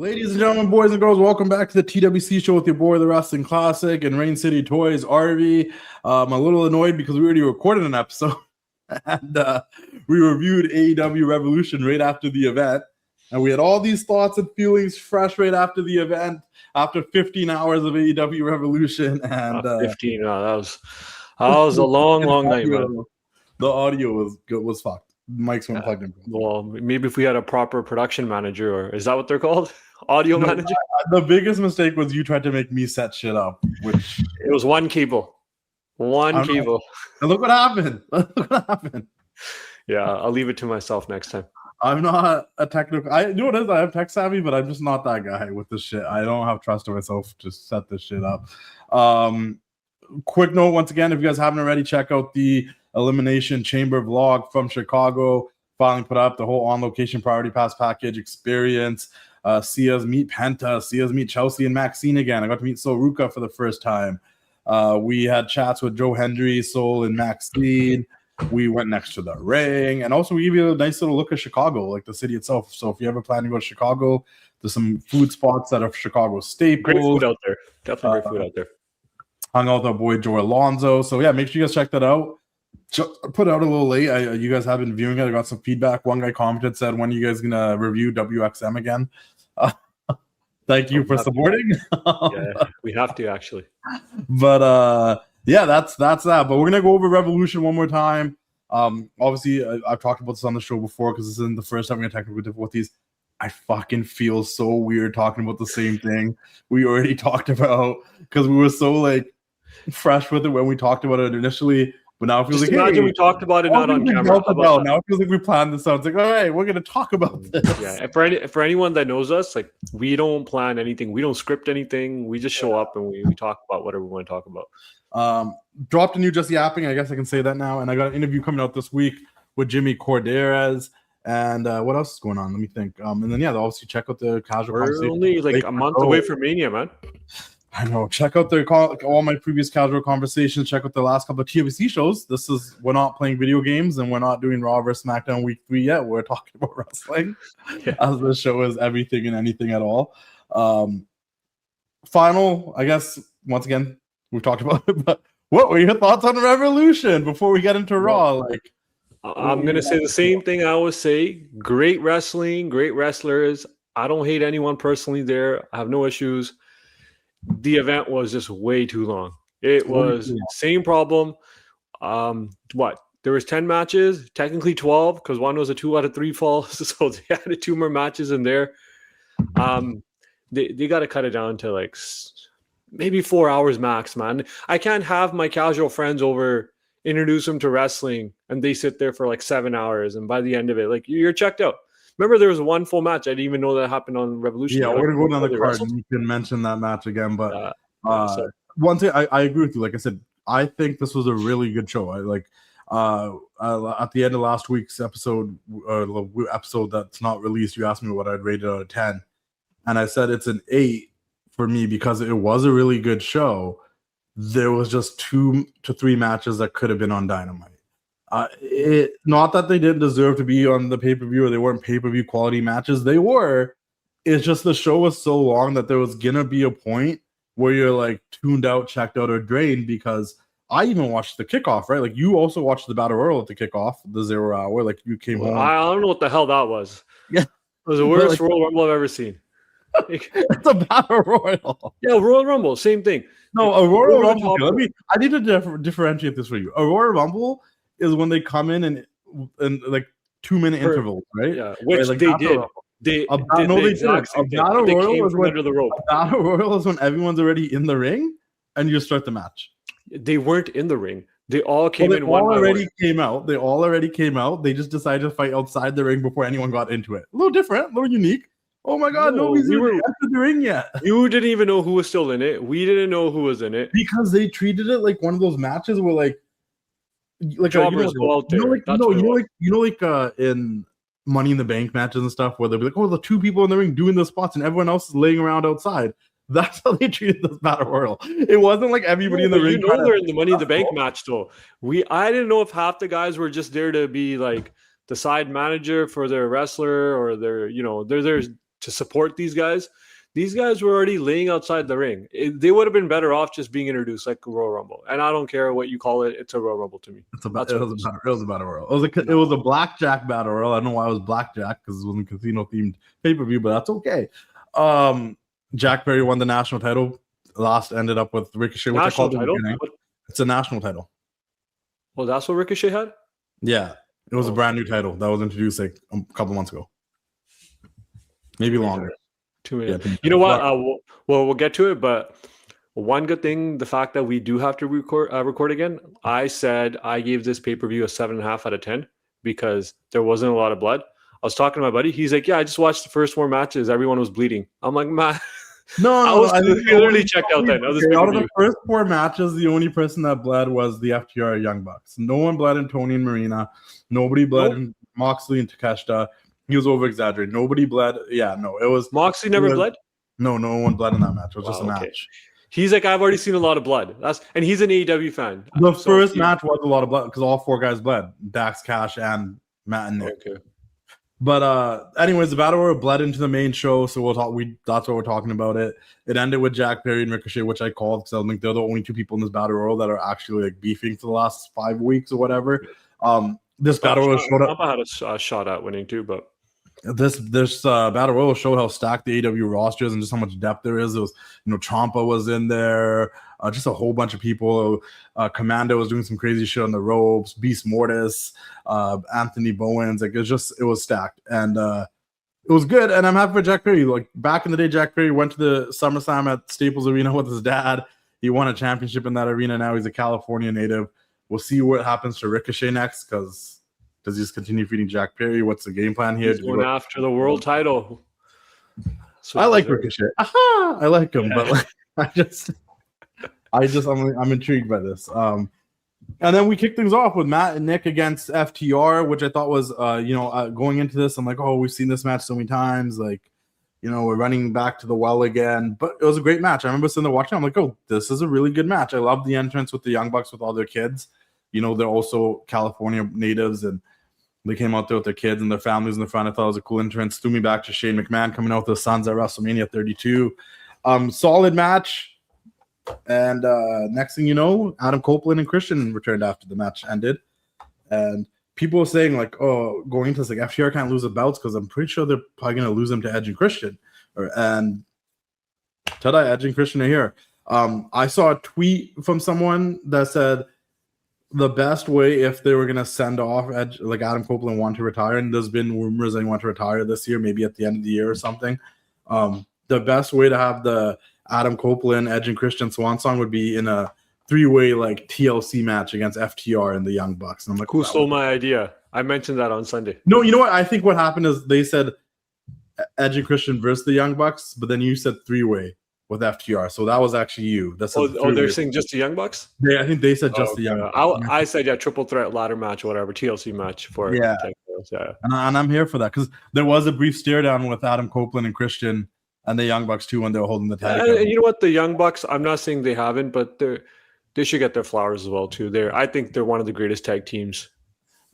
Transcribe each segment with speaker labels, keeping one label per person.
Speaker 1: Ladies and gentlemen, boys and girls, welcome back to the TWC Show with your boy, the Wrestling Classic, and Rain City Toys, Arvy. I'm a little annoyed because we already recorded an episode, and we reviewed AEW Revolution right after the event, and we had all these thoughts and feelings fresh right after the event, after 15 hours of AEW Revolution, and
Speaker 2: 15. That was a long night, man.
Speaker 1: The audio was fucked. Mics weren't plugged in.
Speaker 2: Well, maybe if we had a proper production manager, or is that what they're called? Audio manager?
Speaker 1: The biggest mistake was you tried to make me set shit up, which
Speaker 2: it was one cable. One cable.
Speaker 1: And look what happened. Look what happened.
Speaker 2: Yeah, I'll leave it to myself next time.
Speaker 1: I'm not a technical. I know what it is. I have tech savvy, but I'm just not that guy with this shit. I don't have trust in myself to set this shit up. Quick note, once again, if you guys haven't already, check out the Elimination Chamber vlog from Chicago. Finally put up the whole on-location priority pass package experience. See us meet Penta, see us meet Chelsea and Maxine again. I got to meet Soruka for the first time. We had chats with Joe Hendry, Sol, and Maxine. We went next to the ring, and also we give you a nice little look at Chicago, like the city itself. So if you ever plan to go to Chicago, there's some food spots that are Chicago staples.
Speaker 2: Great food out there. Definitely great food out there.
Speaker 1: Hung out with our boy Joe Alonzo. So yeah, make sure you guys check that out. Put it out a little late. You guys have been viewing it. I got some feedback. One guy commented, said, when are you guys gonna review WXM again? Thank you for supporting.
Speaker 2: Yeah, we have to actually.
Speaker 1: But yeah, that's that. But we're gonna go over Revolution one more time. Obviously, I've talked about this on the show before because this isn't the first time we're gonna technical difficulties. I fucking feel so weird talking about the same thing we already talked about because we were so like fresh with it when we talked about it initially. But now it feels
Speaker 2: just
Speaker 1: like
Speaker 2: imagine we talked about it not on camera.
Speaker 1: Now it feels like we planned this out. It's like, all right, we're gonna talk about this.
Speaker 2: Yeah, for anyone that knows us, like we don't plan anything, we don't script anything. We just show up and we talk about whatever we want to talk about.
Speaker 1: Dropped a new Just Yapping. I guess I can say that now. And I got an interview coming out this week with Jimmy Corderas. And what else is going on? Let me think. And then yeah, obviously check out the casual.
Speaker 2: We're only like a month away from Mania, man.
Speaker 1: I know. Check out all my previous casual conversations. Check out the last couple of TWC shows. We're not playing video games and we're not doing Raw vs. SmackDown Week 3 yet. We're talking about wrestling, as the show is everything and anything at all. Final, I guess. Once again, we've talked about it, but what were your thoughts on Revolution before we get into Raw? Like,
Speaker 2: I'm gonna say the same thing I always say. Great wrestling, great wrestlers. I don't hate anyone personally there. I have no issues. The event was just way too long. It was same problem. There was 10 matches, technically 12, because one was a 2 out of 3 fall. So they added 2 more matches in there. They got to cut it down to like maybe 4 hours max, man. I can't have my casual friends over, introduce them to wrestling, and they sit there for like 7 hours, and by the end of it, like you're checked out. Remember, there was one full match. I didn't even know that happened on Revolution.
Speaker 1: Yeah, we're going to go down the card and you can mention that match again. But one thing, I agree with you. Like I said, I think this was a really good show. At the end of last week's episode, episode that's not released, you asked me what I'd rate it out of 10. And I said it's an 8 for me because it was a really good show. There was just 2 to 3 matches that could have been on Dynamite. Not that they didn't deserve to be on the pay-per-view or they weren't pay-per-view quality matches. They were. It's just the show was so long that there was going to be a point where you're like tuned out, checked out, or drained because I even watched the kickoff, right? Like you also watched the Battle Royal at the kickoff, the 0 hour. Like you came home.
Speaker 2: I don't know what the hell that was.
Speaker 1: Yeah.
Speaker 2: It was the worst Royal Rumble I've ever seen.
Speaker 1: It's a Battle Royal.
Speaker 2: Yeah, Royal Rumble, same thing.
Speaker 1: No, a Royal Rumble. I need to differentiate this for you. A Royal Rumble is when they come in like 2-minute intervals, right?
Speaker 2: Yeah, which
Speaker 1: like
Speaker 2: they did. They did the exact same thing. They came from under the rope.
Speaker 1: A Battle Royal is when everyone's already in the ring and you start the match.
Speaker 2: They weren't in the ring. They all came in one by one.
Speaker 1: They all already came out. They just decided to fight outside the ring before anyone got into it. A little different, a little unique. Oh my God, nobody's even entered the ring yet.
Speaker 2: You didn't even know who was still in it. We didn't know who was in it.
Speaker 1: Because they treated it like one of those matches where like
Speaker 2: jobbers go out there.
Speaker 1: In Money in the Bank matches and stuff where they'll be like, oh, the 2 people in the ring doing the spots and everyone else is laying around outside. That's how they treated this Battle Royal. It wasn't like everybody in the ring.
Speaker 2: They're in the Money in the Bank match though. I didn't know if half the guys were just there to be like the side manager for their wrestler or their, they're there to support these guys were already laying outside the ring. They would have been better off just being introduced like a Royal Rumble. And I don't care what you call it. It's a Royal Rumble to me.
Speaker 1: It was a battle royal. It was a blackjack battle royal. I don't know why it was blackjack because it wasn't casino themed pay-per-view, but that's okay. Jack Perry won the national title. Last ended up with Ricochet, which
Speaker 2: national
Speaker 1: I called
Speaker 2: title?
Speaker 1: It's a national title.
Speaker 2: Well, that's what Ricochet had?
Speaker 1: Yeah. It was a brand new title that was introduced like a couple months ago. Maybe longer.
Speaker 2: 2 minutes. Yeah, you know what? We'll get to it, but one good thing, the fact that we do have to record again, I said I gave this pay-per-view a 7.5 out of 10 because there wasn't a lot of blood. I was talking to my buddy. He's like, yeah, I just watched the first 4 matches. Everyone was bleeding. I'm like, man. I literally checked out then.
Speaker 1: Out of the first 4 matches, the only person that bled was the FTR Young Bucks. No one bled in Tony and Marina. Nobody bled in Moxley and Takeshita. He was over-exaggerating. Nobody bled. Yeah, no, it was...
Speaker 2: Moxley never bled?
Speaker 1: No one bled in that match. It was just a match.
Speaker 2: He's like, I've already seen a lot of blood. And he's an AEW fan.
Speaker 1: The first match was a lot of blood because all 4 guys bled. Dax, Cash, and Matt and Nick. Okay. But anyways, the Battle Royal bled into the main show, so we'll talk. That's what we're talking about. It ended with Jack Perry and Ricochet, which I called because I think they're the only 2 people in this Battle Royal that are actually like beefing for the last 5 weeks or whatever. This Battle Royal showed up.
Speaker 2: I had a shot at winning too, but
Speaker 1: this Battle Royal showed how stacked the AEW roster is and just how much depth there is. It was, Ciampa was in there, just a whole bunch of people. Commando was doing some crazy shit on the ropes. Beast Mortis, Anthony Bowens, like it was stacked and it was good. And I'm happy for Jack Perry. Like back in the day, Jack Perry went to the SummerSlam at Staples Arena with his dad. He won a championship in that arena. Now he's a California native. We'll see what happens to Ricochet next because. Does he just continue feeding Jack Perry? What's the game plan here?
Speaker 2: He's going after the world title.
Speaker 1: So I like Ricochet. Aha! I like him, but like, I'm intrigued by this. And then we kick things off with Matt and Nick against FTR, which I thought was, going into this, I'm like, oh, we've seen this match so many times. Like, we're running back to the well again. But it was a great match. I remember sitting there watching. I'm like, oh, this is a really good match. I love the entrance with the Young Bucks with all their kids. They're also California natives and they came out there with their kids and their families in the front. I thought it was a cool entrance. Threw me back to Shane McMahon coming out with his sons at WrestleMania 32. Solid match. And next thing you know, Adam Copeland and Christian returned after the match ended. And people were saying, like, oh, going into this, like, FTR can't lose the belts because I'm pretty sure they're probably going to lose them to Edge and Christian. And ta-da, Edge and Christian are here. I saw a tweet from someone that said, the best way if they were going to send off Edge, like Adam Copeland want to retire, and there's been rumors they want to retire this year, maybe at the end of the year or something. The best way to have the Adam Copeland, Edge, and Christian Swan Song would be in a 3-way like TLC match against FTR and the Young Bucks. And I'm like,
Speaker 2: who stole my idea? I mentioned that on Sunday.
Speaker 1: No, you know what? I think what happened is they said Edge and Christian versus the Young Bucks, but then you said 3-way. With FTR, so that was actually you.
Speaker 2: They're saying just the Young Bucks?
Speaker 1: Yeah, I think they said just the Young Bucks.
Speaker 2: I said triple threat ladder match, whatever, TLC match for
Speaker 1: And I'm here for that because there was a brief stare down with Adam Copeland and Christian and the Young Bucks too when they were holding the tag.
Speaker 2: And you know what, the Young Bucks, I'm not saying they haven't, but they should get their flowers as well too. I think they're one of the greatest tag teams.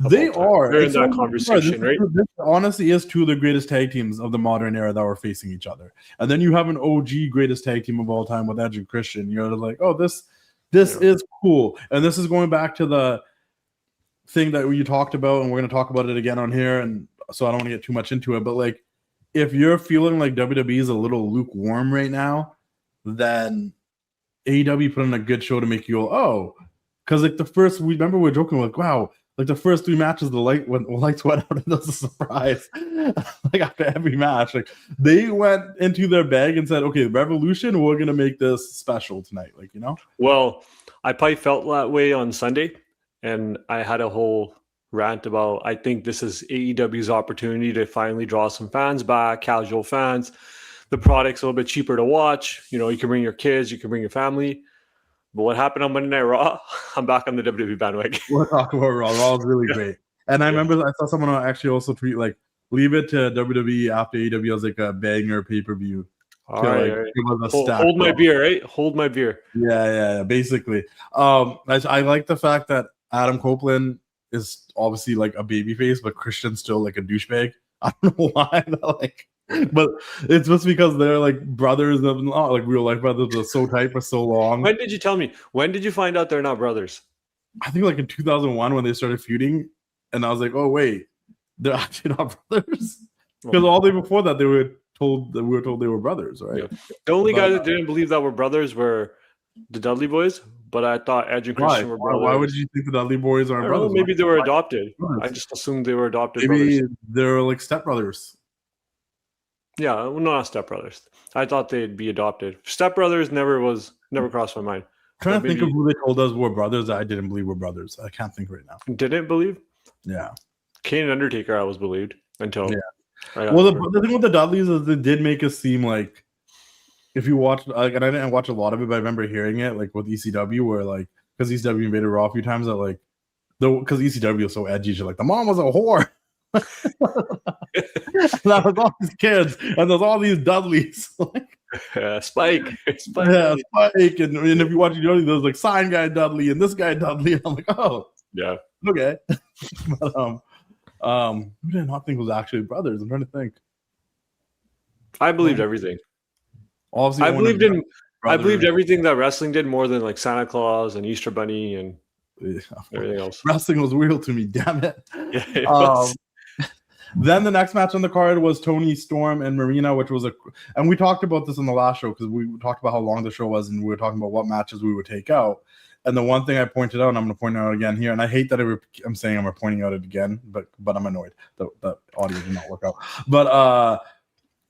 Speaker 1: They are.
Speaker 2: They're in that conversation, right?
Speaker 1: This honestly is 2 of the greatest tag teams of the modern era that were facing each other. And then you have an OG greatest tag team of all time with Edge and Christian. You're like, oh, this is cool. And this is going back to the thing that you talked about, and we're going to talk about it again on here. And so I don't want to get too much into it. But like, if you're feeling like WWE is a little lukewarm right now, then AEW put in a good show to make you go, oh, because like we were joking, like, wow. Like the first 3 matches, the lights went out, and that was a surprise. Like after every match, like they went into their bag and said, "Okay, Revolution, we're gonna make this special tonight." Like
Speaker 2: Well, I probably felt that way on Sunday, and I had a whole rant about. I think this is AEW's opportunity to finally draw some fans back, casual fans. The product's a little bit cheaper to watch. You can bring your kids, you can bring your family. But what happened on Monday Night Raw? I'm back on the WWE bandwagon.
Speaker 1: We'll talk about Raw. Raw is really great. And I remember I saw someone actually also tweet, like, leave it to WWE after AEW as like a banger pay-per-view.
Speaker 2: All right. Hold my beer, right? Hold my beer.
Speaker 1: Yeah, basically. I like the fact that Adam Copeland is obviously like a babyface, but Christian's still like a douchebag. I don't know why, but like But it's just because they're like brothers of not like real life brothers, are so tight for so long.
Speaker 2: When did you tell me? When did you find out they're not brothers?
Speaker 1: I think like in 2001 when they started feuding, and I was like, oh wait, they're actually not brothers. Because all day before that, we were told they were brothers, right?
Speaker 2: Yeah. The only guys that didn't believe that were brothers were the Dudley Boys, but I thought Edge and Christian were brothers.
Speaker 1: Why would you think the Dudley Boys aren't brothers?
Speaker 2: Maybe they were adopted. I just assumed they were adopted.
Speaker 1: Maybe
Speaker 2: brothers.
Speaker 1: they're like stepbrothers.
Speaker 2: Yeah, well, not stepbrothers. I thought they'd be adopted. Stepbrothers never crossed my mind.
Speaker 1: I'm trying to think of who they told us were brothers that I didn't believe were brothers. I can't think right now.
Speaker 2: Didn't believe?
Speaker 1: Yeah.
Speaker 2: Kane and Undertaker, I was believed until.
Speaker 1: Yeah. Well, the thing with the Dudleys is they did make us seem like, if you watch, like, and I didn't watch a lot of it, but I remember hearing it like with ECW, where like because ECW invaded Raw a few times, that like because ECW is so edgy, she's like the mom was a whore. That was all these kids, and there's all these Dudleys.
Speaker 2: Spike.
Speaker 1: Yeah, Spike, and if you watch ECW, there's like sign guy Dudley and this guy Dudley. And I'm like, oh,
Speaker 2: yeah,
Speaker 1: okay. But who did I not think was actually brothers? I'm trying to think.
Speaker 2: I believed everything.
Speaker 1: Obviously,
Speaker 2: I believed everything that wrestling did more than like Santa Claus and Easter Bunny and everything else.
Speaker 1: Wrestling was real to me, damn it.
Speaker 2: Yeah, it was.
Speaker 1: Then the next match on the card was Toni Storm and Marina, which was and we talked about this in the last show because we talked about how long the show was and we were talking about what matches we would take out. And the one thing I pointed out, and I'm going to point out again here, and I hate that I'm saying I'm pointing out it again, but I'm annoyed that audio did not work out. But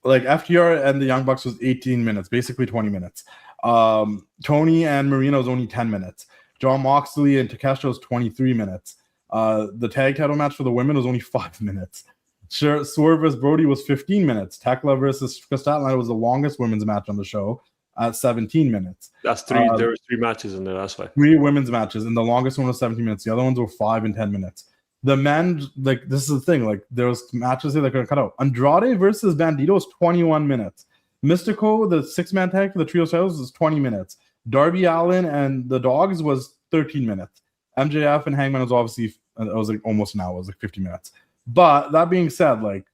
Speaker 1: like FTR and the Young Bucks was 18 minutes, basically 20 minutes. Tony and Marina was only 10 minutes. John Moxley and Takeshita was 23 minutes. The tag title match for the women was only 5 minutes. Swerve vs. Brody was 15 minutes. Tekla versus Chris Statlander was the longest women's match on the show at 17 minutes.
Speaker 2: That's three. There were 3 matches in there. That's why
Speaker 1: 3 women's matches, and the longest one was 17 minutes. The other ones were 5 and 10 minutes. The men, like, this is the thing. Like, there was matches here that could cut out. Andrade versus Bandito was 21 minutes. Mystico, the 6-man tag for the trio titles, was 20 minutes. Darby Allin and the Dogs was 13 minutes. MJF and Hangman was obviously, it was like almost an hour. It was like 50 minutes. But that being said, like,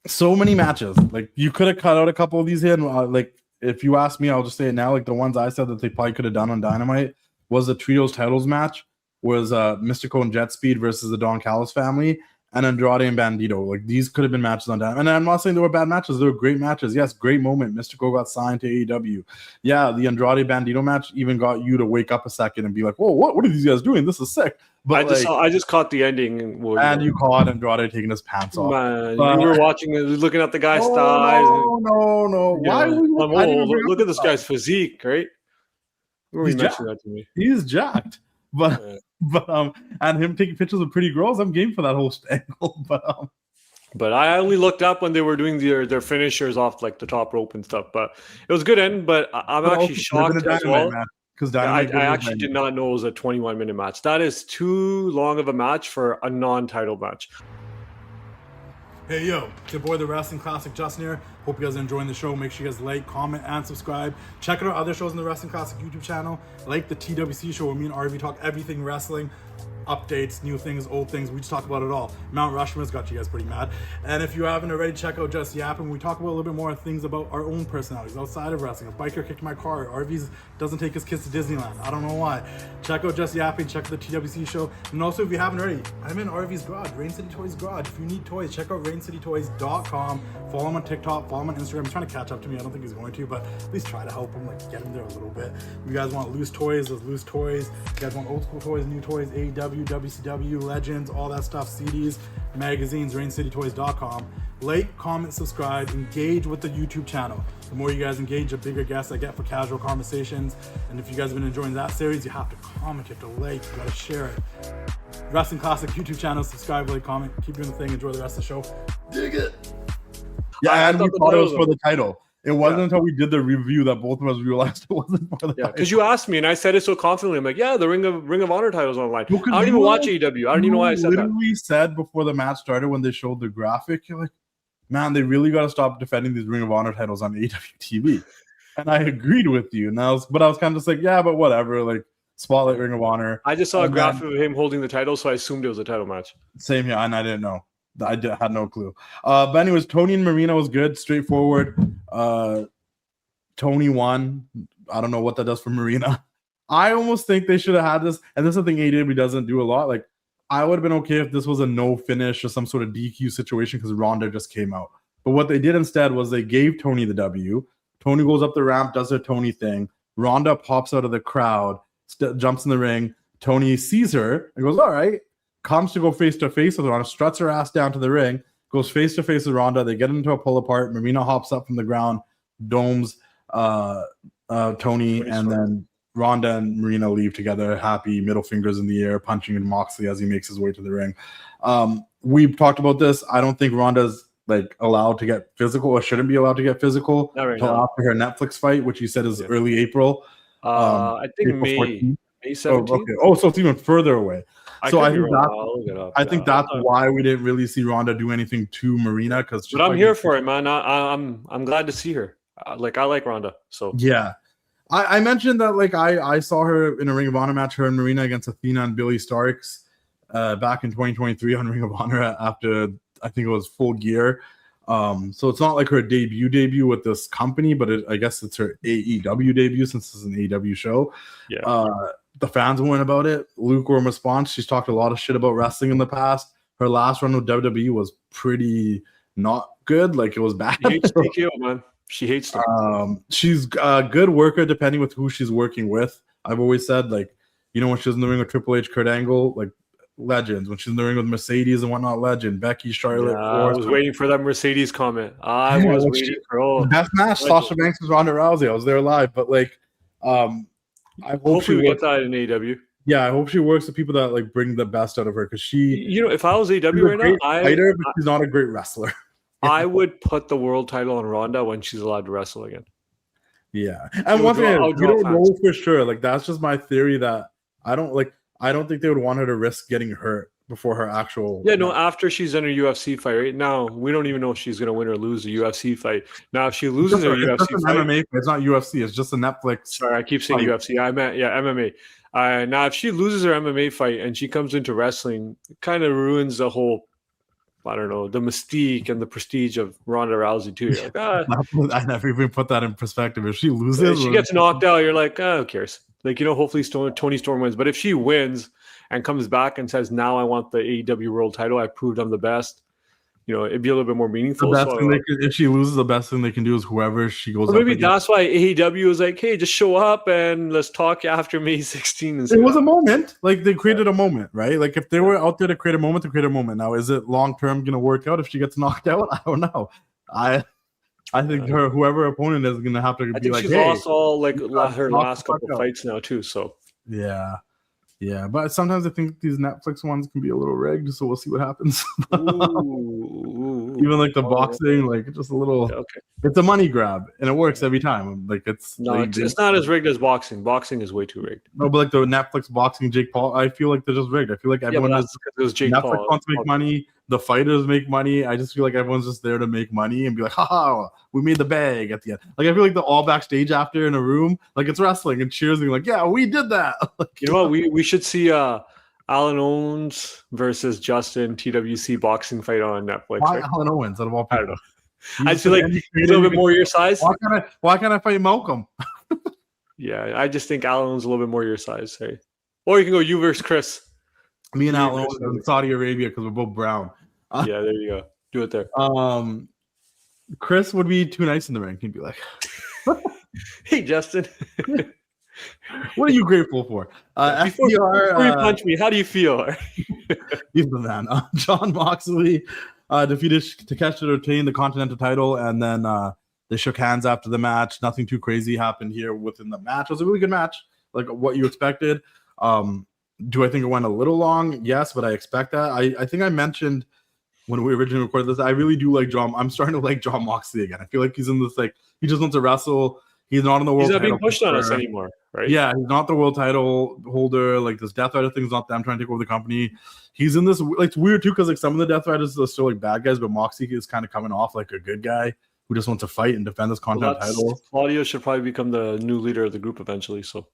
Speaker 1: so many matches. Like, you could have cut out a couple of these here. And, like, if you ask me, I'll just say it now. Like, the ones I said that they probably could have done on Dynamite was the Trios titles match, was Mystico and Jet Speed versus the Don Callis family, and Andrade and Bandito. Like, these could have been matches on Dynamite. And I'm not saying they were bad matches. They were great matches. Yes, great moment. Mystico got signed to AEW. Yeah, the Andrade Bandito match even got you to wake up a second and be like, whoa, what are these guys doing? This is sick. But
Speaker 2: I just caught the ending.
Speaker 1: And you caught Andrade taking his pants off.
Speaker 2: Man, you were watching, looking at the guy's thighs.
Speaker 1: No. Why?
Speaker 2: Look at this guy's physique, right?
Speaker 1: He's jacked.
Speaker 2: That to me.
Speaker 1: He's jacked. But and him taking pictures of pretty girls, I'm game for that whole angle.
Speaker 2: But I only looked up when they were doing their finishers off like the top rope and stuff. But it was a good end. But I'm actually shocked as well. Because I actually did not know it was a 21-minute match. That is too long of a match for a non-title match.
Speaker 1: Hey, yo, it's your boy, the Wrestling Classic, Justin here. Hope you guys are enjoying the show. Make sure you guys like, comment, and subscribe. Check out our other shows on the Wrestling Classic YouTube channel, like the TWC Show, where me and Arvy talk everything wrestling, updates, new things, old things. We just talk about it all. Mount Rushmore's got you guys pretty mad. And if you haven't already, check out Just Yappin. We talk about a little bit more things about our own personalities outside of wrestling. A biker kicked my car. Arvy's doesn't take his kids to Disneyland. I don't know why. Check out Just Yappin. Check out the TWC Show. And also, if you haven't already, I'm in Arvy's garage, Rain City Toys garage. If you need toys, check out raincitytoys.com. Follow him on TikTok. Follow him on Instagram. He's trying to catch up to me. I don't think he's going to, but at least try to help him, like get him there a little bit. If you guys want loose toys, there's loose toys. If you guys want old school toys, new toys, AEW, WCW, Legends, all that stuff, CDs, magazines, raincitytoys.com. Like, comment, subscribe, engage with the YouTube channel. The more you guys engage, the bigger guests I get for casual conversations. And if you guys have been enjoying that series, you have to comment, you have to like, you gotta share it. Wrestling Classic YouTube channel, subscribe, like, comment, keep doing the thing, enjoy the rest of the show. Dig it! Yeah, and we thought it was for the title. It wasn't until we did the review that both of us realized it wasn't for the title.
Speaker 2: Because you asked me and I said it so confidently. I'm like, yeah, the Ring of Honor title's online. I don't even watch AEW. I don't even know why I said that.
Speaker 1: Literally said before the match started when they showed the graphic, you're like, man, they really got to stop defending these Ring of Honor titles on AEW TV. And I agreed with you. And I was kind of just like, yeah, but whatever. Like, Spotlight Ring of Honor.
Speaker 2: I just saw a graphic of him holding the title, so I assumed it was a title match.
Speaker 1: Same here, and I didn't know. had no clue. But anyways, Tony and Marina was good, straightforward. Tony won. I don't know what that does for Marina. I almost think they should have had this, and this is the thing AEW doesn't do a lot. Like, I would have been okay if this was a no finish or some sort of DQ situation because Ronda just came out. But what they did instead was they gave Tony the W. Tony goes up the ramp, does her Tony thing. Ronda pops out of the crowd, jumps in the ring. Tony sees her and goes, all right. Comes to go face-to-face with Ronda, struts her ass down to the ring, goes face-to-face with Ronda. They get into a pull-apart. Marina hops up from the ground, domes Tony, and then Ronda and Marina leave together, happy, middle fingers in the air, punching in Moxley as he makes his way to the ring. We've talked about this. I don't think Ronda's like allowed to get physical or shouldn't be allowed to get physical until after her Netflix fight, which you said is early April.
Speaker 2: I think May 17th.
Speaker 1: Okay. Oh, so it's even further away. I think that's why we didn't really see Ronda do anything to Marina.
Speaker 2: But I'm here for it, man. I'm glad to see her. I like Ronda. So
Speaker 1: yeah, I mentioned that like I saw her in a Ring of Honor match, her and Marina against Athena and Billy Starks back in 2023 on Ring of Honor after I think it was Full Gear. So it's not like her debut with this company, but I guess it's her AEW debut since it's an AEW show.
Speaker 2: Yeah.
Speaker 1: The fans went about it. Lukewarm response. She's talked a lot of shit about wrestling in the past. Her last run with WWE was pretty not good. Like, it was bad.
Speaker 2: She hates TKO, man. She hates them.
Speaker 1: She's a good worker depending with who she's working with. I've always said, like, you know, when she was in the ring with Triple H, Kurt Angle, like, legends. When she's in the ring with Mercedes and whatnot, legend. Becky, Charlotte.
Speaker 2: I was waiting for that Mercedes comment. I was waiting for
Speaker 1: best match. Sasha Banks was Ronda Rousey. I was there live, but like, I hope
Speaker 2: we get that in AEW.
Speaker 1: Yeah, I hope she works with people that like bring the best out of her because she.
Speaker 2: You know, if I was AEW right now,
Speaker 1: but she's not a great wrestler.
Speaker 2: I would put the world title on Ronda when she's allowed to wrestle again.
Speaker 1: Yeah, and one thing we don't know for sure. Like, that's just my theory that I don't think they would want her to risk getting hurt before her actual.
Speaker 2: Yeah, no. After she's in her UFC fight, right now we don't even know if she's going to win or lose a UFC fight. Now, if she loses her UFC fight,
Speaker 1: MMA. It's not UFC. It's just a Netflix.
Speaker 2: Sorry, I keep saying UFC. I meant MMA. Now, if she loses her MMA fight and she comes into wrestling, it kind of ruins the whole. I don't know, the mystique and the prestige of Ronda Rousey too. You're like,
Speaker 1: I never even put that in perspective. If she loses,
Speaker 2: she gets knocked out. You're like, who cares? Like, you know, hopefully Tony Storm wins. But if she wins and comes back and says, now I want the AEW world title, I proved I'm the best, you know, it'd be a little bit more meaningful.
Speaker 1: If she loses, the best thing they can do is whoever she goes.
Speaker 2: Maybe that's why AEW was like, hey, just show up and let's talk after May 16.
Speaker 1: It was a moment. Like, they created a moment, right? Like, if they were out there to create a moment, Now, is it long term going to work out if she gets knocked out? I don't know. I think whoever opponent is going to have to be like,
Speaker 2: she's lost all her last couple fights now too. So
Speaker 1: yeah. But sometimes I think these Netflix ones can be a little rigged. So we'll see what happens. Even like the boxing, like just a little.
Speaker 2: Okay.
Speaker 1: It's a money grab, and it works every time. Like it's
Speaker 2: not as rigged as boxing. Boxing is way too rigged.
Speaker 1: No, but like the Netflix boxing, Jake Paul, I feel like they're just rigged. I feel like everyone Netflix wants to make money. The fighters make money. I just feel like everyone's just there to make money and be like, haha, we made the bag at the end. Like, I feel like they're all backstage after in a room, like it's wrestling and cheers and like, yeah, we did that. Like,
Speaker 2: you know what? We should see Alan Owens versus Justin TWC boxing fight on Netflix.
Speaker 1: Why Alan Owens out of all people?
Speaker 2: I don't know. I feel like he's a little bit more your size.
Speaker 1: Why can't I fight Malcolm?
Speaker 2: Yeah, I just think Alan Owens a little bit more your size. Hey, or you can go you versus Chris.
Speaker 1: Me and Alan Owens in Saudi Arabia because we're both brown.
Speaker 2: Yeah, there you go. Do it there.
Speaker 1: Chris would be too nice in the ring. He'd be like,
Speaker 2: "Hey, Justin,
Speaker 1: what are you grateful for?"
Speaker 2: Before you punch me, how do you feel?
Speaker 1: He's the man. John Moxley defeated Takeshi to retain the Continental title, and then they shook hands after the match. Nothing too crazy happened here within the match. It was a really good match, like what you expected. Do I think it went a little long? Yes, but I expect that. I think I mentioned when we originally recorded this, I really do like John. I'm starting to like John Moxley again. I feel like he's in this, like, he just wants to wrestle. He's not in the world title.
Speaker 2: He's not being pushed on us anymore, right?
Speaker 1: Yeah, he's not the world title holder. Like, this Death Rider thing is not them trying to take over the company. He's in this, like, it's weird too, because like some of the Death Riders are still like bad guys, but Moxley is kind of coming off like a good guy who just wants to fight and defend this Continental title.
Speaker 2: Claudio should probably become the new leader of the group eventually. So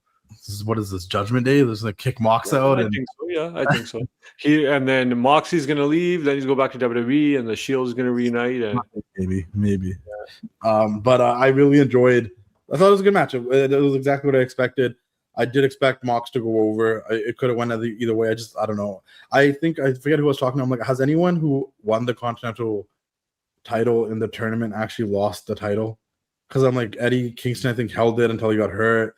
Speaker 1: what is this, Judgment Day? There's like kick Mox out.
Speaker 2: I think so. Yeah, I think so. And then Moxie's gonna leave. Then he's go back to WWE, and the Shield's gonna reunite. And
Speaker 1: maybe. Yeah. But I really enjoyed. I thought it was a good match. It was exactly what I expected. I did expect Mox to go over. It could have went either way. I don't know. I forget who I was talking to. I'm like, has anyone who won the Continental title in the tournament actually lost the title? Because I'm like, Eddie Kingston, I think, held it until he got hurt.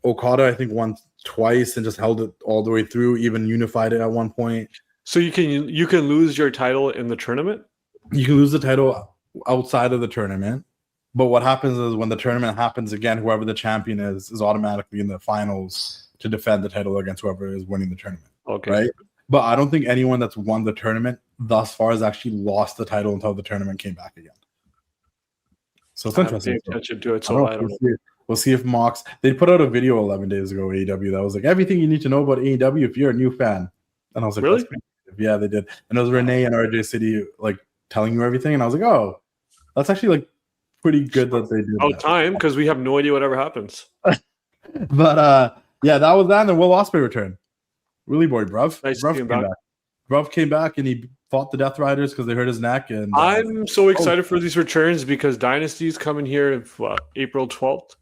Speaker 1: Okada, I think, won twice and just held it all the way through, even unified it at one point.
Speaker 2: So you can lose your title in the tournament?
Speaker 1: You can lose the title outside of the tournament. But what happens is when the tournament happens again, whoever the champion is automatically in the finals to defend the title against whoever is winning the tournament.
Speaker 2: Okay.
Speaker 1: Right? But I don't think anyone that's won the tournament thus far has actually lost the title until the tournament came back again. So it's interesting.
Speaker 2: Attention to it, so I don't know.
Speaker 1: We'll see if Mox. They put out a video 11 days ago, AEW, that was like everything you need to know about AEW if you're a new fan. And I was like,
Speaker 2: really?
Speaker 1: Yeah, they did. And it was Renee and RJ City like telling you everything. And I was like, oh, that's actually like pretty good that they did.
Speaker 2: About time, because we have no idea whatever happens.
Speaker 1: But yeah, that was that. And then Will Ospreay returned. Really boy, bruv.
Speaker 2: Nice
Speaker 1: Bruv came back. Bruv came back and he fought the Death Riders because they hurt his neck. And
Speaker 2: I'm so excited for these returns because Dynasty's coming here April 12th.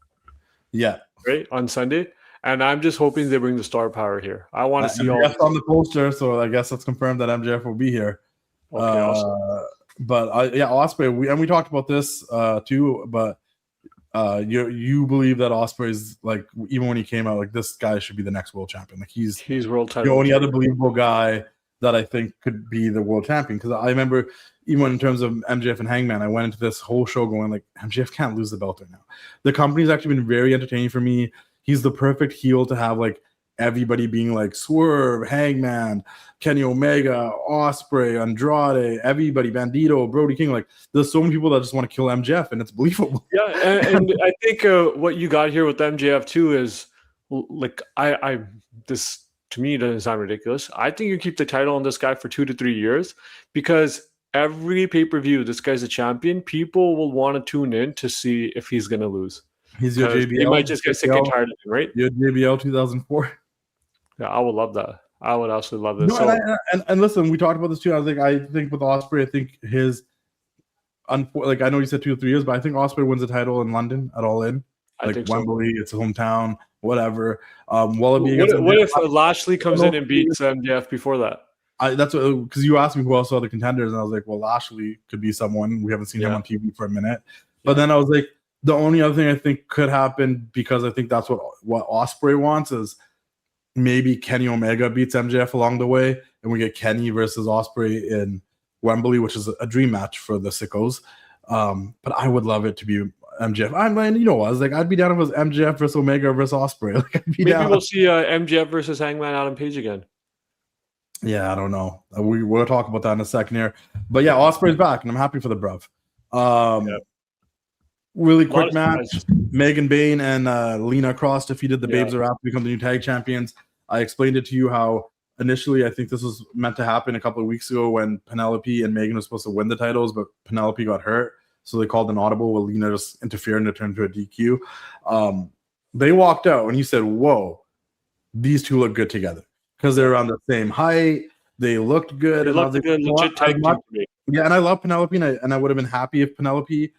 Speaker 1: Yeah.
Speaker 2: Right? On Sunday. And I'm just hoping they bring the star power here. I want to see all
Speaker 1: MJF on the poster, so I guess it's confirmed that MJF will be here.
Speaker 2: Okay, awesome.
Speaker 1: But Ospreay, we talked about this too, but you believe that Ospreay's like, even when he came out, like this guy should be the next world champion. Like he's
Speaker 2: world title.
Speaker 1: The only other believable guy that I think could be the world champion. Because I remember even in terms of MJF and Hangman, I went into this whole show going like, MJF can't lose the belt right now. The company's actually been very entertaining for me. He's the perfect heel to have like everybody being like Swerve, Hangman, Kenny Omega, Ospreay, Andrade, everybody, Bandito, Brody King. Like there's so many people that just want to kill MJF, and it's believable.
Speaker 2: Yeah, and I think what you got here with MJF too is like this to me doesn't sound ridiculous. I think you keep the title on this guy for 2 to 3 years because every pay-per-view, this guy's a champion. People will want to tune in to see if he's going to lose.
Speaker 1: He's your JBL.
Speaker 2: They might just get sick and tired of him, right?
Speaker 1: Your JBL 2004.
Speaker 2: Yeah, I would love that. I would absolutely love this.
Speaker 1: No, and listen, we talked about this too. I think with Ospreay, I think his like I know you said 2 or 3 years, but I think Ospreay wins the title in London at All In. Like Wembley, it's a hometown, whatever. What
Speaker 2: if Lashley comes in and beats MJF before that?
Speaker 1: That's because you asked me who else are the contenders, and I was like, well, Lashley could be someone. We haven't seen him on TV for a minute. But then I was like, the only other thing I think could happen, because I think that's what Ospreay wants, is maybe Kenny Omega beats MJF along the way, and we get Kenny versus Ospreay in Wembley, which is a dream match for the sickos. But I would love it to be MJF. I'd be down if it was MJF versus Omega versus Ospreay. Like, maybe
Speaker 2: we'll see MJF versus Hangman Adam Page again.
Speaker 1: Yeah, I don't know. We'll talk about that in a second here. But yeah, Ospreay's back, and I'm happy for the bruv. Really quick match. Megan Bayne and Lena Cross defeated the Babes of Wrath to become the new tag champions. I explained it to you how initially I think this was meant to happen a couple of weeks ago when Penelope and Megan were supposed to win the titles, but Penelope got hurt. So they called an audible with Lena just interfering to turn into a DQ. They walked out and you said, whoa, these two look good together. Because they're around the same height. They looked good.
Speaker 2: They looked good, legit tag team to me.
Speaker 1: Yeah, and I love Penelope, and I would have been happy if Penelope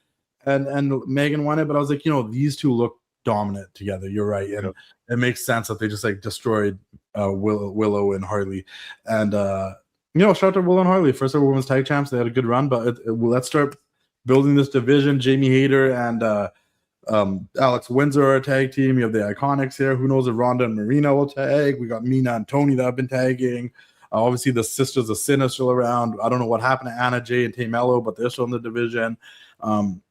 Speaker 1: and Megan won it, but I was like, these two look dominant together. You're right. And it makes sense that they just like destroyed Willow and Harley. And, shout out to Willow and Harley. First ever women's tag champs. They had a good run, but let's start building this division. Jamie Hayter and Alex Windsor are a tag team. You have the Iconics here. Who knows if Ronda and Marina will tag? We got Mina and Tony that have been tagging. Obviously, the Sisters of Sin are still around. I don't know what happened to Anna Jay and Tay Mello, but they're still in the division.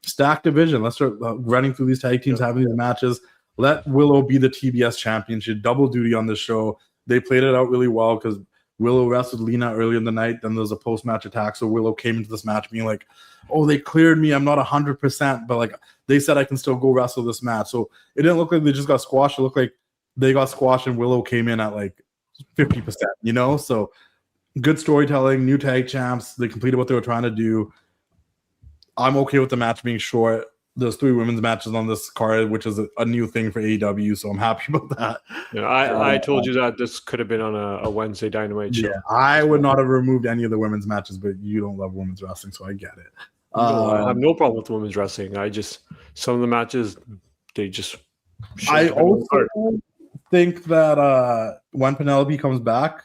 Speaker 1: Stacked division. Let's start running through these tag teams, having these matches. Let Willow be the TBS champion. She did double duty on this show. They played it out really well because Willow wrestled Lena early in the night. Then there was a post-match attack. So Willow came into this match being like, oh, they cleared me. I'm not 100%, but like they said I can still go wrestle this match. So it didn't look like they just got squashed. It looked like they got squashed and Willow came in at like 50%, So good storytelling, new tag champs. They completed what they were trying to do. I'm okay with the match being short. there's 3 women's matches on this card, which is a new thing for AEW, so I'm happy about that.
Speaker 2: Yeah, I told you that this could have been on a Wednesday Dynamite show.
Speaker 1: Yeah, I would not have removed any of the women's matches, but you don't love women's wrestling, so I get it.
Speaker 2: No, I have no problem with women's wrestling. Some of the matches, they just.
Speaker 1: I also think that when Penelope comes back,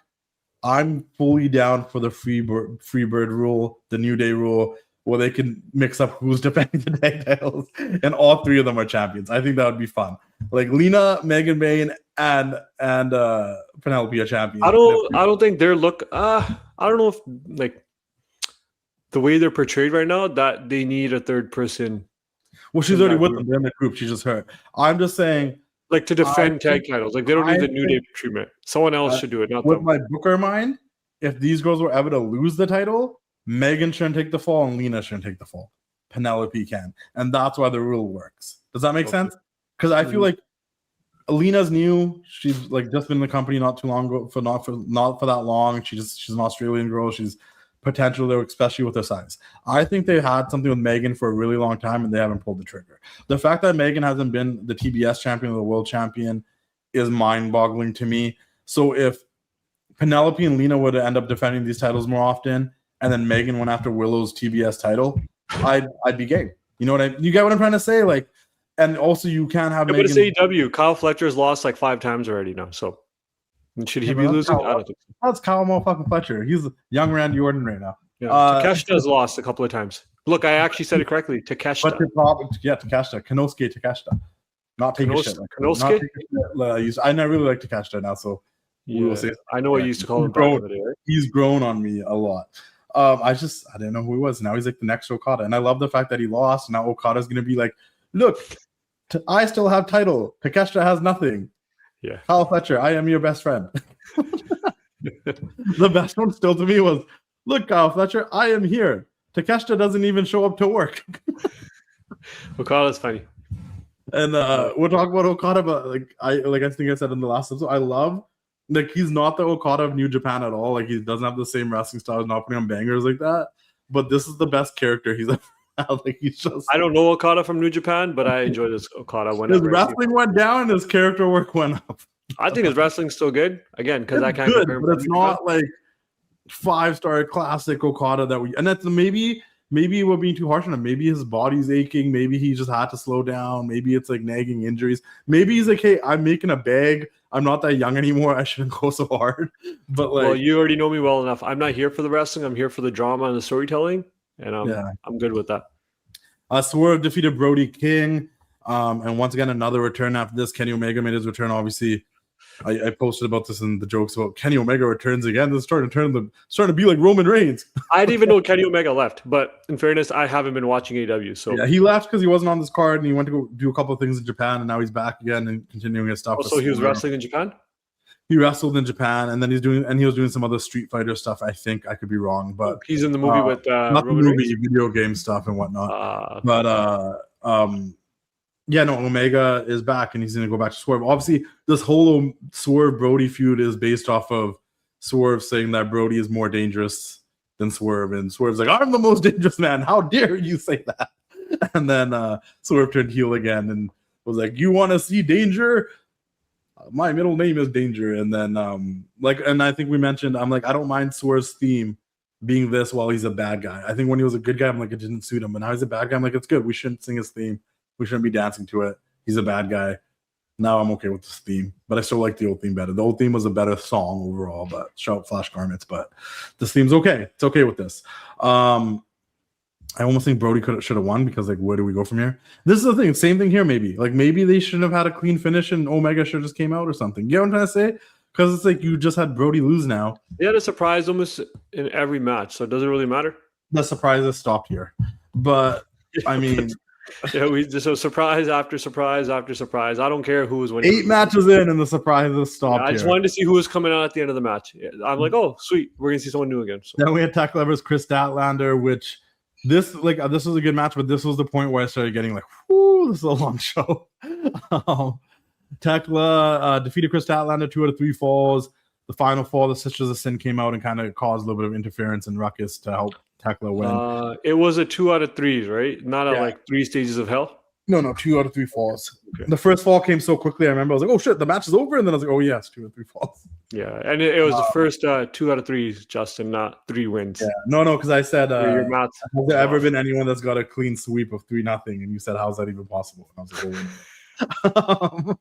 Speaker 1: I'm fully down for the free bird rule, the New Day rule, where they can mix up who's defending the tag titles, and all 3 of them are champions. I think that would be fun. Like Lena, Megan Bayne, and Penelope are champions.
Speaker 2: I don't think they're I don't know if like the way they're portrayed right now that they need a third person.
Speaker 1: Well, she's already with them. They're in the group. She's just her. I'm just saying,
Speaker 2: like, to defend tag titles. Like, they don't need the New Day treatment. Someone else should do it, not
Speaker 1: with
Speaker 2: them.
Speaker 1: My Booker mind, if these girls were ever to lose the title, Megan shouldn't take the fall and Lena shouldn't take the fall. Penelope can, and that's why the rule works. Does that make sense? Because I feel like Lena's new. She's like just been in the company not too long ago, not for that long. She's an Australian girl. She's potential there, especially with her size. I think they had something with Megan for a really long time and they haven't pulled the trigger. The fact that Megan hasn't been the TBS champion or the world champion is mind-boggling to me. So if Penelope and Lena were to end up defending these titles more often, and then Megan went after Willow's TBS title, I'd be game. You know what you get what I'm trying to say? Like, and also you can't have Megan.
Speaker 2: But it's AEW. Kyle Fletcher's lost like 5 times already now, so should he be losing? I don't think so.
Speaker 1: That's Kyle motherfucking Fletcher. He's young Randy Orton right now.
Speaker 2: Yeah, Takeshita's lost a couple of times. Look, I actually said it correctly. Takeshita.
Speaker 1: Takeshita. Konosuke Takeshita. Not Takeshita. Konosuke? I really like Takeshita now, so we will say.
Speaker 2: I know what you used to call him back in the day, right?
Speaker 1: He's grown on me a lot. I didn't know who he was. Now he's like the next Okada. And I love the fact that he lost. Now Okada's going to be like, look, I still have title. Takeshita has nothing.
Speaker 2: Yeah.
Speaker 1: Kyle Fletcher, I am your best friend. The best one still to me was, look, Kyle Fletcher, I am here. Takeshita doesn't even show up to work.
Speaker 2: Okada's funny.
Speaker 1: And we'll talk about Okada, but I think I said in the last episode, I love he's not the Okada of New Japan at all. Like, he doesn't have the same wrestling style, he's not putting on bangers like that. But this is the best character he's ever had. Like, he's just.
Speaker 2: I don't know Okada from New Japan, but I enjoy this Okada whenever.
Speaker 1: His wrestling went down, and his character work went up.
Speaker 2: I think his wrestling's still good. Again, because I can't compare him.
Speaker 1: But it's not like 5-star classic Okada that we. And that's maybe we're being too harsh on him. Maybe his body's aching. Maybe he just had to slow down. Maybe it's like nagging injuries. Maybe he's like, hey, I'm making a bag. I'm not that young anymore. I shouldn't go so hard. But
Speaker 2: well, you already know me well enough. I'm not here for the wrestling. I'm here for the drama and the storytelling, and I'm good with that.
Speaker 1: Swerve defeated Brody King, and once again another return after this. Kenny Omega made his return. Obviously, I posted about this in the jokes about Kenny Omega returns again. This is starting to be like Roman Reigns.
Speaker 2: I didn't even know Kenny Omega left, but in fairness, I haven't been watching AEW. So
Speaker 1: yeah, he left because he wasn't on this card, and he went to go do a couple of things in Japan, and now he's back again and continuing his stuff.
Speaker 2: So he was wrestling in Japan.
Speaker 1: He wrestled in Japan, and then he was doing some other Street Fighter stuff. I think I could be wrong, but
Speaker 2: he's in the movie with
Speaker 1: not
Speaker 2: Roman
Speaker 1: the movie,
Speaker 2: Reigns?
Speaker 1: Video game stuff and whatnot. Omega is back, and he's going to go back to Swerve. Obviously, this whole Swerve Brody feud is based off of Swerve saying that Brody is more dangerous than Swerve, and Swerve's like, "I'm the most dangerous man. How dare you say that?" And then Swerve turned heel again and was like, "You want to see danger? My middle name is Danger." And then and I think we mentioned, I'm like, I don't mind Swerve's theme being this while he's a bad guy. I think when he was a good guy, I'm like, it didn't suit him. But now he's a bad guy, I'm like, it's good. We shouldn't sing his theme. We shouldn't be dancing to it. He's a bad guy. Now I'm okay with this theme, but I still like the old theme better. The old theme was a better song overall, but shout Flash Garments. But this theme's okay. It's okay with this. I almost think Brody should have won because, like, where do we go from here? This is the thing. Same thing here, maybe. Like, maybe they shouldn't have had a clean finish and Omega should have just came out or something. You know what I'm trying to say? Because it's like you just had Brody lose now.
Speaker 2: They had a surprise almost in every match, so it doesn't really matter.
Speaker 1: The surprises stopped here. But, I mean...
Speaker 2: Yeah, we just surprise after surprise after surprise. I don't care who was winning.
Speaker 1: 8 matches in and the surprises stopped.
Speaker 2: I just wanted to see who was coming out at the end of the match. I'm like, oh, sweet, we're gonna see someone new again. So.
Speaker 1: Then we had Tech Levers, Chris Statlander, which this was a good match, but this was the point where I started getting like, whoo, this is a long show. Tekla defeated Chris Statlander 2 out of 3 falls. the final fall, the Sisters of Sin came out and kind of caused a little bit of interference and ruckus to help Tekla win.
Speaker 2: It was a 2 out of 3s, right? Not like 3 stages of hell.
Speaker 1: No, 2 out of 3 falls. Okay. The first fall came so quickly. I remember I was like, "Oh shit, the match is over," and then I was like, "Oh yes, 2 out of 3 falls."
Speaker 2: Yeah, and it was the first 2 out of 3s, Justin, not 3 wins.
Speaker 1: Yeah, no, because I said,
Speaker 2: your math
Speaker 1: has there ever been anyone that's got a clean sweep of 3-0? And you said, "How's that even possible?" And I was like, "Oh."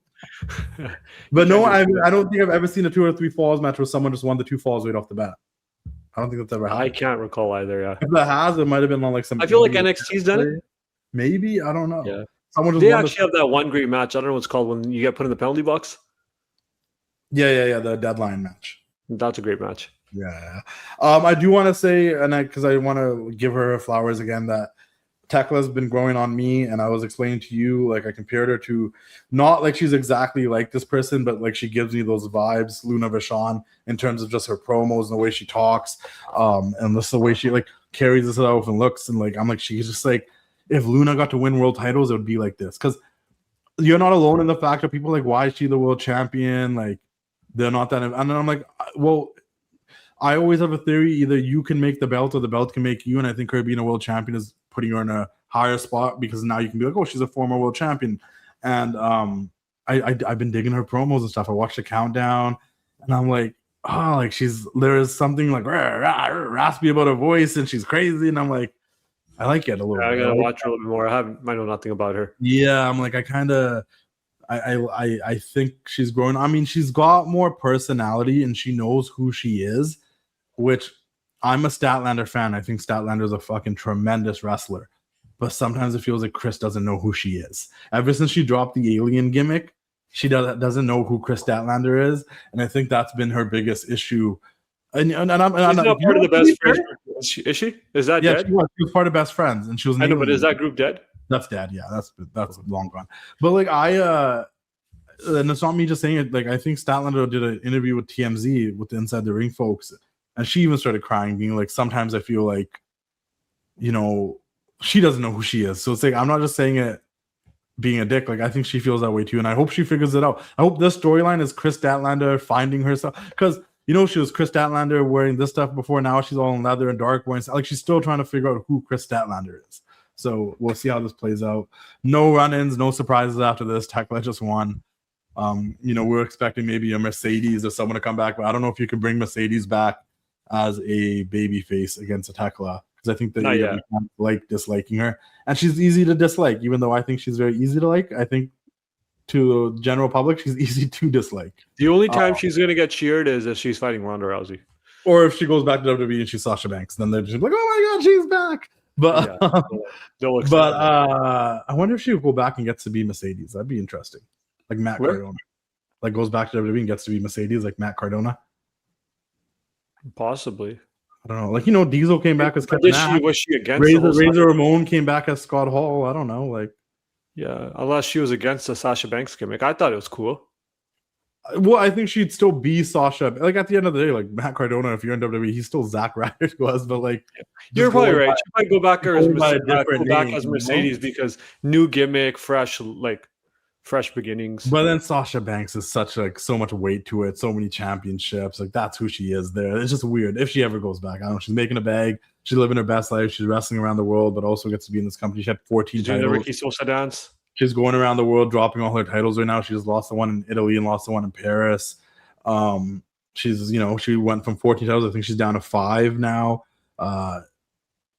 Speaker 1: But no, I don't think I've ever seen a 2 out of 3 falls match where someone just won the 2 falls right off the bat. I don't think that's ever happened.
Speaker 2: I can't recall either. Yeah,
Speaker 1: if that has, it might have been on like some.
Speaker 2: I feel like NXT's done it.
Speaker 1: Maybe, I don't know.
Speaker 2: Yeah. They actually have that one great match. I don't know what it's called when you get put in the penalty box.
Speaker 1: Yeah. The deadline match.
Speaker 2: That's a great match.
Speaker 1: Yeah. I do want to say, because I want to give her flowers again, that Tekla's been growing on me, and I was explaining to you, like I compared her to, not like she's exactly like this person, but like she gives me those vibes, Luna Vachon, in terms of just her promos and the way she talks, and just the way she like carries herself and looks, and like I'm like, she's just like, if Luna got to win world titles, it would be like this. Because you're not alone in the fact that people are like, why is she the world champion? Like, they're not that. And then I'm like, well, I always have a theory. Either you can make the belt or the belt can make you. And I think her being a world champion is putting her in a higher spot, because now you can be like, oh, she's a former world champion. And I've been digging her promos and stuff. I watched the countdown, and I'm like, oh, like there is something like raspy about her voice, and she's crazy. And I'm like, I like it a little bit.
Speaker 2: I gotta watch her a little bit more. I know nothing about her.
Speaker 1: Yeah, I'm like, I think she's growing. I mean, she's got more personality and she knows who she is, which I'm a Statlander fan. I think Statlander is a fucking tremendous wrestler, but sometimes it feels like Chris doesn't know who she is. Ever since she dropped the alien gimmick, she doesn't know who Chris Statlander is, and I think that's been her biggest issue. And she's
Speaker 2: not part of the best friends. Is she? Is that dead?
Speaker 1: She was part of Best Friends, and she was.
Speaker 2: I know, but is that group dead?
Speaker 1: That's dead. Yeah, that's long gone. But like and it's not me just saying it. Like I think Statlander did an interview with TMZ with the Inside the Ring folks, and she even started crying, being like, sometimes I feel like, she doesn't know who she is. So it's like, I'm not just saying it being a dick. Like I think she feels that way too, and I hope she figures it out. I hope this storyline is Chris Statlander finding herself, because. She was Chris Statlander wearing this stuff before. Now she's all in leather and dark wearing. Like she's still trying to figure out who Chris Statlander is. So we'll see how this plays out. No run-ins, no surprises after this. Tekla just won. We're expecting maybe a Mercedes or someone to come back, but I don't know if you could bring Mercedes back as a baby face against a Tekla, because I think that you like disliking her, and she's easy to dislike. Even though I think she's very easy to like, I think. To the general public, she's easy to dislike.
Speaker 2: The only time she's going to get cheered is if she's fighting Ronda Rousey.
Speaker 1: Or if she goes back to WWE and she's Sasha Banks. Then they're just like, oh my God, she's back. But I wonder if she would go back and gets to be Mercedes. That'd be interesting. Like Matt Cardona. Like goes back to WWE and gets to be Mercedes like Matt Cardona.
Speaker 2: Possibly.
Speaker 1: I don't know. Like, Diesel came back as Kevin Nash.
Speaker 2: Was she against
Speaker 1: Razor Ramon came back as Scott Hall. I don't know. Like,
Speaker 2: yeah, unless she was against the Sasha Banks gimmick. I thought it was cool.
Speaker 1: Well, I think she'd still be Sasha. Like, at the end of the day, like, Matt Cardona, if you're in WWE, he's still Zack Ryder to us, but, like...
Speaker 2: You're probably right. She might go back as Mercedes because new gimmick, fresh beginnings.
Speaker 1: But then Sasha Banks is so much weight to it, so many championships. Like, that's who she is there. It's just weird. If she ever goes back, I don't know. She's making a bag. She's living her best life. She's wrestling around the world, but also gets to be in this company. She had 14 titles.
Speaker 2: The Ricky Sosa dance.
Speaker 1: She's going around the world, dropping all her titles right now. She just lost the one in Italy and lost the one in Paris. She's, she went from 14 titles. I think she's down to 5 now.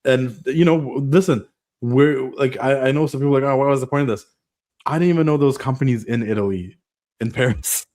Speaker 1: Listen, we're like, I know some people are like, oh, what was the point of this? I didn't even know those companies in Italy, in Paris.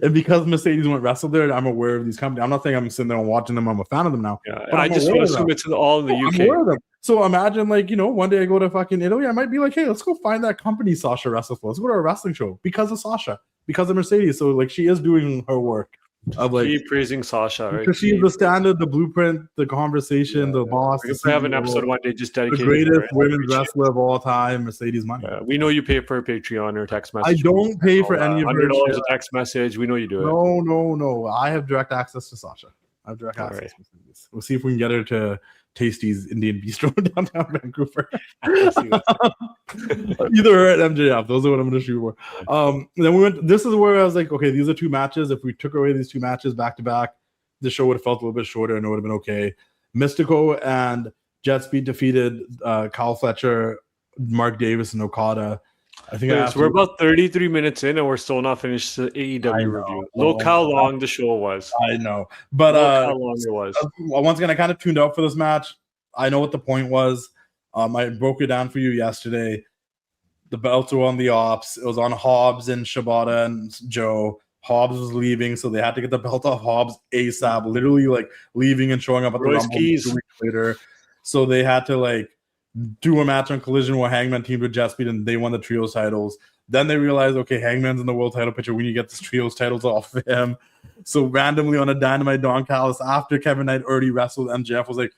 Speaker 1: And because Mercedes went wrestle there, I'm aware of these companies. I'm not saying I'm sitting there and watching them. I'm a fan of them now.
Speaker 2: Yeah, I just want to assume it's all in the UK. I'm aware of them.
Speaker 1: So imagine, one day I go to fucking Italy, I might be like, hey, let's go find that company Sasha wrestles for. Let's go to a wrestling show because of Sasha, because of Mercedes. So, she is doing her work.
Speaker 2: Keep praising Sasha, right?
Speaker 1: Because she's the standard, the blueprint, the conversation, the boss.
Speaker 2: If we have an episode one day just dedicated
Speaker 1: the greatest women's wrestler of all time, Mercedes Money.
Speaker 2: We know you pay for Patreon or text message.
Speaker 1: I don't pay for any of
Speaker 2: $100 a text message. We know you do it.
Speaker 1: No. I have direct access to Sasha. I have direct
Speaker 2: All
Speaker 1: access.
Speaker 2: right.
Speaker 1: We'll see if we can get her to Tasty's Indian Bistro downtown Vancouver.
Speaker 2: Let's see what's
Speaker 1: Either her at MJF. Those are what I'm going to shoot for. Then we went. This is where I was like, okay, these are 2 matches. If we took away these 2 matches back to back, the show would have felt a little bit shorter and it would have been okay. Mystico and Jet Speed defeated Kyle Fletcher, Mark Davis, and Okada. I think
Speaker 2: we're about 33 minutes in and we're still not finished the AEW review. Look how long the show was.
Speaker 1: I know. But
Speaker 2: look how long it was.
Speaker 1: Once again, I kind of tuned out for this match. I know what the point was. I broke it down for you yesterday. The belts were on the Ops. It was on Hobbs and Shibata and Joe. Hobbs was leaving, so they had to get the belt off Hobbs ASAP, literally like leaving and showing up at the Rumble 2 weeks later. So they had to like do a match on Collision where Hangman teamed with Jet Speed and they won the trios titles. Then they realized, okay, Hangman's in the world title picture. We need to get this trios titles off of him. So randomly on a Dynamite, Don Callis, after Kevin Knight already wrestled MJF, was like,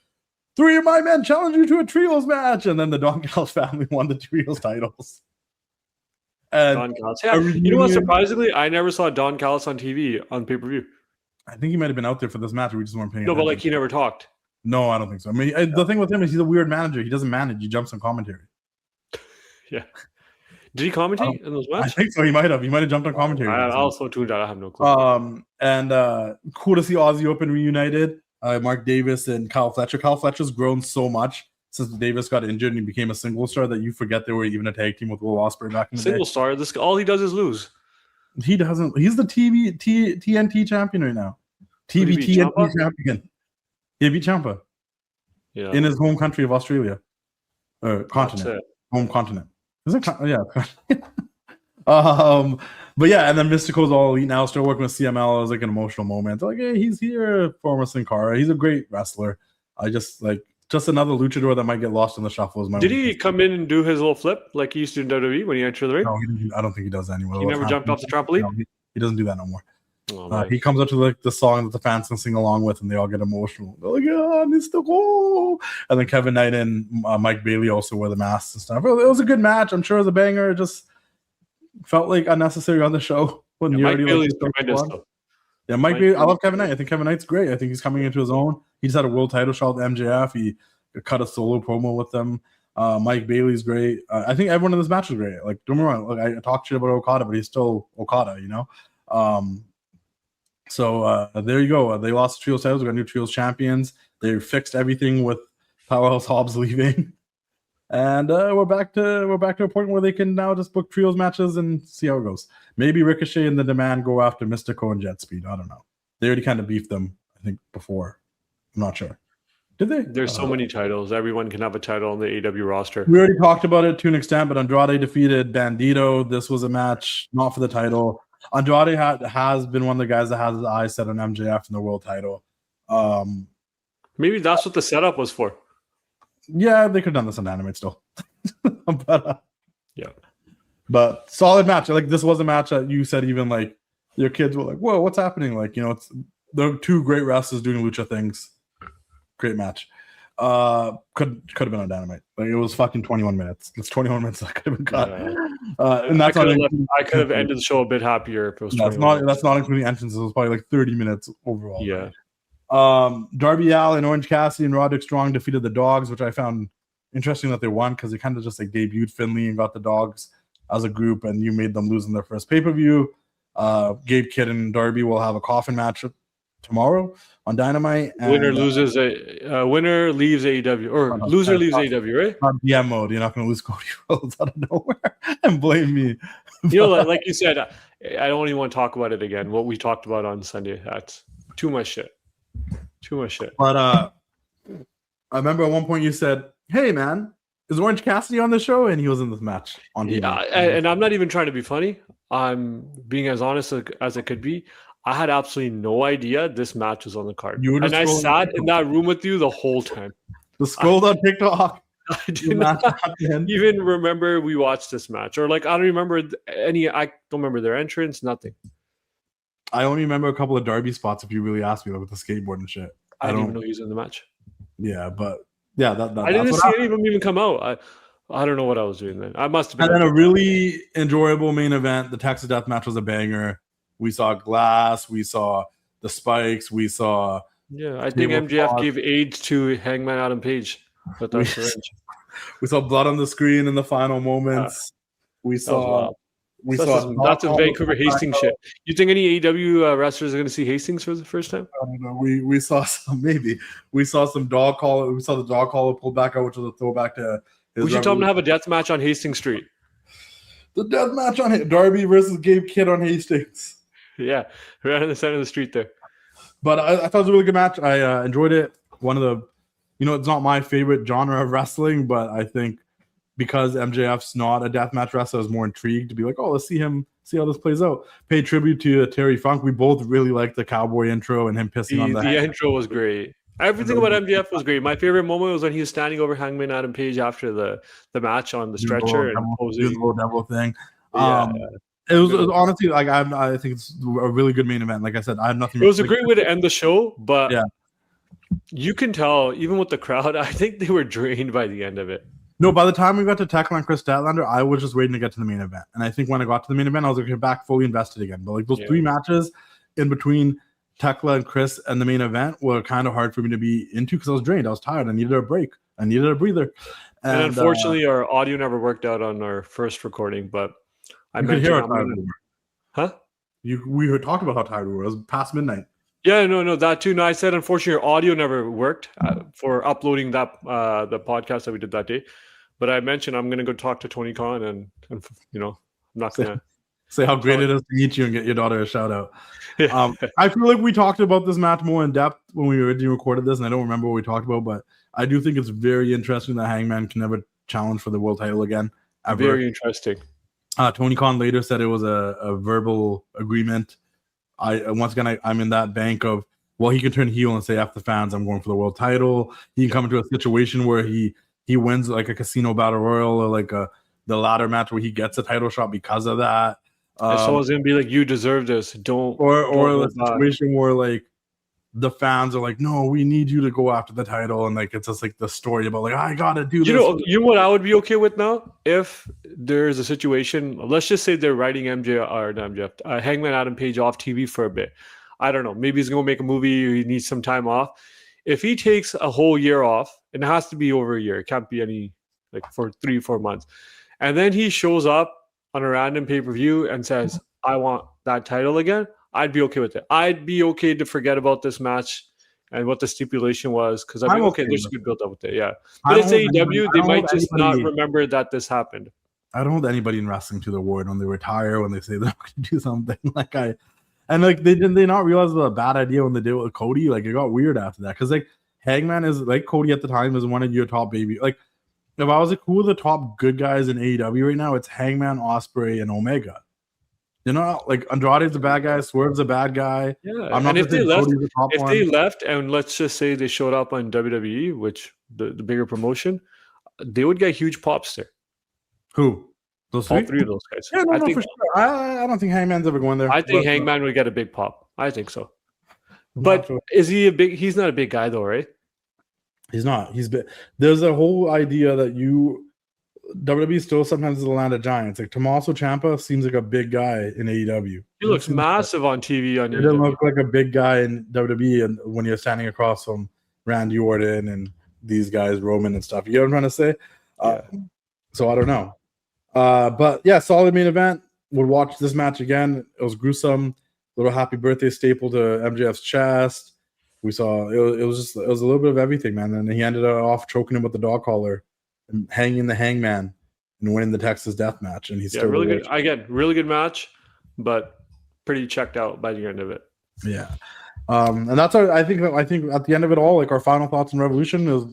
Speaker 1: 3 of my men challenge you to a trios match. And then the Don Callis family won the trios titles. And
Speaker 2: Don Callis. Yeah. You know what? Surprisingly, I never saw Don Callis on TV on pay-per-view.
Speaker 1: I think he might have been out there for this match. We just weren't paying attention.
Speaker 2: No, but like he never talked.
Speaker 1: No, I don't think so. I mean, the thing with him is he's a weird manager. He doesn't manage. He jumps on commentary.
Speaker 2: Yeah. Did he commentate in those matches?
Speaker 1: I think so. He might have. He might have jumped on commentary.
Speaker 2: I also tuned out. I have no clue.
Speaker 1: And cool to see Aussie Open reunited. Mark Davis and Kyle Fletcher. Kyle Fletcher's grown so much since Davis got injured and he became a single star that you forget they were even a tag team with Will Ospreay back in the day.
Speaker 2: Single star. This all he does is lose.
Speaker 1: He doesn't. He's the TNT champion right now. TNT champion. He beat Ciampa. Yeah. In his home country of Australia. Continent. Home continent. Is it? Yeah. But yeah, and then Mystico's all elite now, still working with CML. It was like an emotional moment. Like, hey, he's here, former Sin Cara. He's a great wrestler. I just another luchador that might get lost in the shuffle.
Speaker 2: Did he come in and do his little flip like he used to in WWE when he entered the ring?
Speaker 1: No, I don't think he does that anymore.
Speaker 2: He never jumped off the trampoline?
Speaker 1: No, he doesn't do that no more. He comes up to like the song that the fans can sing along with, and they all get emotional. They're like, "Yeah, Mystico!" And then Kevin Knight and Mike Bailey also wear the masks and stuff. It was a good match. I'm sure it was a banger. It just felt like unnecessary on the show.
Speaker 2: Mike Bailey's tremendous, though.
Speaker 1: Yeah, Mike Bailey. I love Kevin Knight. I think Kevin Knight's great. I think he's coming into his own. He just had a world title shot with MJF. He cut a solo promo with them. Mike Bailey's great. I think everyone in this match was great. Like, don't get me wrong. Like, I talked shit about Okada, but he's still Okada, you know. So there you go. They lost the trios titles. We got new trios champions. They fixed everything with Powerhouse Hobbs leaving, and we're back to a point where they can now just book trios matches and see how it goes. Maybe Ricochet and the Demand go after Mystico and Jet Speed. I don't know. They already kind of beefed them, I think, before. I'm not sure. Did they?
Speaker 2: There's so many titles. Everyone can have a title on the AEW roster.
Speaker 1: We already talked about it to an extent, but Andrade defeated Bandito. This was a match not for the title. Andrade has been one of the guys that has his eyes set on MJF in the world title.
Speaker 2: Maybe that's what the setup was for.
Speaker 1: Yeah, they could have done this on Dynamite still. But
Speaker 2: yeah.
Speaker 1: But solid match. Like, this was a match that you said even like your kids were like, "Whoa, what's happening?" Like, you know, they're 2 great wrestlers doing lucha things. Great match. Could have been on Dynamite. Like, it was fucking 21 minutes. It's 21 minutes that could have been cut. Yeah. And that's
Speaker 2: I could have ended the show a bit happier if it was.
Speaker 1: That's not including entrances. It was probably like 30 minutes overall.
Speaker 2: Yeah.
Speaker 1: Darby Allin, Orange Cassidy, and Roderick Strong defeated the Dogs, which I found interesting that they won because they kind of just like debuted Finley and got the Dogs as a group, and you made them lose in their first pay-per-view. Gabe Kidd and Darby will have a coffin match tomorrow on Dynamite. And,
Speaker 2: winner leaves AEW, or loser leaves AEW, right?
Speaker 1: On DM mode, you're not going to lose Cody Rhodes out of nowhere and blame me.
Speaker 2: You know, like you said, I don't even want to talk about it again. What we talked about on Sunday, that's too much shit. Too much shit.
Speaker 1: But I remember at one point you said, "Hey, man, is Orange Cassidy on the show?" And he was in this match on TV.
Speaker 2: Yeah, and I'm not even trying to be funny. I'm being as honest as it could be. I had absolutely no idea this match was on the card. And I sat in that room with you the whole time.
Speaker 1: Just scrolled on TikTok.
Speaker 2: I did not even remember we watched this match. Or like, I don't remember I don't remember their entrance, nothing.
Speaker 1: I only remember a couple of Darby spots if you really ask me, like with the skateboard and shit.
Speaker 2: I didn't even know he was in the match.
Speaker 1: Yeah, but yeah,
Speaker 2: I didn't see any of them even come out. I don't know what I was doing then. I must have been.
Speaker 1: And then a really enjoyable main event. The Texas Death Match was a banger. We saw Glass. We saw the Spikes. We saw
Speaker 2: Yeah, I think MJF gave AIDS to Hangman Adam Page. But that's syringe.
Speaker 1: We saw blood on the screen in the final moments. We saw
Speaker 2: that's a Vancouver Hastings shit. You think any AEW wrestlers are going to see Hastings for the first time?
Speaker 1: I don't know. We saw some we saw some dog collar. We saw the dog collar pulled back out, which was a throwback to.
Speaker 2: We should tell him to have a death match on Hastings Street.
Speaker 1: The death match on Darby versus Gabe Kidd on Hastings.
Speaker 2: Yeah, right in the center of the street there.
Speaker 1: But I thought it was a really good match. I enjoyed it. One of the, it's not my favorite genre of wrestling, but I think because MJF's not a deathmatch wrestler, I was more intrigued to be like, oh, let's see how this plays out. Pay tribute to Terry Funk. We both really liked the cowboy intro and him pissing on
Speaker 2: the intro was great. Everything about MJF was great. My favorite moment was when he was standing over Hangman Adam Page after the match on the stretcher and posing.
Speaker 1: The little devil thing. Yeah. It was honestly like I think it's a really good main event. Like I said, I have nothing.
Speaker 2: It was a great way to end the show, but
Speaker 1: yeah,
Speaker 2: you can tell even with the crowd. I think they were drained by the end of it.
Speaker 1: No, by the time we got to Tekla and Chris Statlander, I was just waiting to get to the main event. And I think when I got to the main event, I was like, back fully invested again. But like those 3 matches in between Tekla and Chris and the main event were kind of hard for me to be into because I was drained. I was tired. I needed a break. I needed a breather.
Speaker 2: And unfortunately, our audio never worked out on our first recording. But I
Speaker 1: could hear how tired we were.
Speaker 2: Huh?
Speaker 1: We were talking about how tired we were. It was past midnight.
Speaker 2: Yeah, no, that too. No, I said unfortunately, your audio never worked for uploading that the podcast that we did that day. But I mentioned I'm going to go talk to Tony Khan and I'm not going to
Speaker 1: say how great it is to meet you and get your daughter a shout out. Yeah. I feel like we talked about this match more in depth when we originally recorded this, and I don't remember what we talked about, but I do think it's very interesting that Hangman can never challenge for the world title again. Ever.
Speaker 2: Very interesting.
Speaker 1: Tony Khan later said it was a verbal agreement. Once again, I'm in that bank of, well, he can turn heel and say, F the fans, I'm going for the world title. He can come into a situation where he wins like a casino battle royal or like the ladder match where he gets a title shot because of that.
Speaker 2: Someone's gonna be like, you deserve this.
Speaker 1: Or a situation where like the fans are like, no, we need you to go after the title, and like it's just like the story about like I gotta do this.
Speaker 2: You know what I would be okay with now if there's a situation. Let's just say they're writing Hangman Adam Page off TV for a bit. I don't know. Maybe he's gonna make a movie or he needs some time off. If he takes a whole year off, and it has to be over a year, it can't be any like for 3-4 months, and then he shows up on a random pay-per-view and says, I want that title again, I'd be okay with it. I'd be okay to forget about this match and what the stipulation was because I'd be okay. There's a good build up with it, yeah. But it's AEW, they might just not remember that this happened.
Speaker 1: I don't hold anybody in wrestling to the word when they retire, when they say they're not going to do something. Did they not realize it was a bad idea when they did it with Cody? Like it got weird after that because like Hangman is like Cody at the time is one of your top baby. Like if I was like, who are the top good guys in AEW right now? It's Hangman, Ospreay, and Omega. Like Andrade's a bad guy, Swerve's a bad guy.
Speaker 2: Yeah, and if they left, and let's just say they showed up on WWE, which the bigger promotion, they would get huge pops there.
Speaker 1: Who?
Speaker 2: All 3 of those guys.
Speaker 1: Yeah, no, for sure. I don't think Hangman's ever going there.
Speaker 2: I think Hangman would get a big pop. I think so. But is he a big? He's not a big guy though, right?
Speaker 1: He's not. He's big. There's a whole idea that WWE still sometimes is the land of giants. Like Tommaso Ciampa seems like a big guy in AEW.
Speaker 2: He looks massive on TV.
Speaker 1: He doesn't look like a big guy in WWE, and when you're standing across from Randy Orton and these guys, Roman and stuff. You know what I'm trying to say?
Speaker 2: Yeah.
Speaker 1: So I don't know. But yeah, solid main event. Would watch this match again. It was gruesome. Little happy birthday staple to MJF's chest. We saw it was a little bit of everything, man. And he ended up off choking him with the dog collar and hanging the Hangman and winning the Texas Death Match. And he's still
Speaker 2: really good. Again, really good match, but pretty checked out by the end of it.
Speaker 1: Yeah. And that's I think at the end of it all, like our final thoughts on Revolution is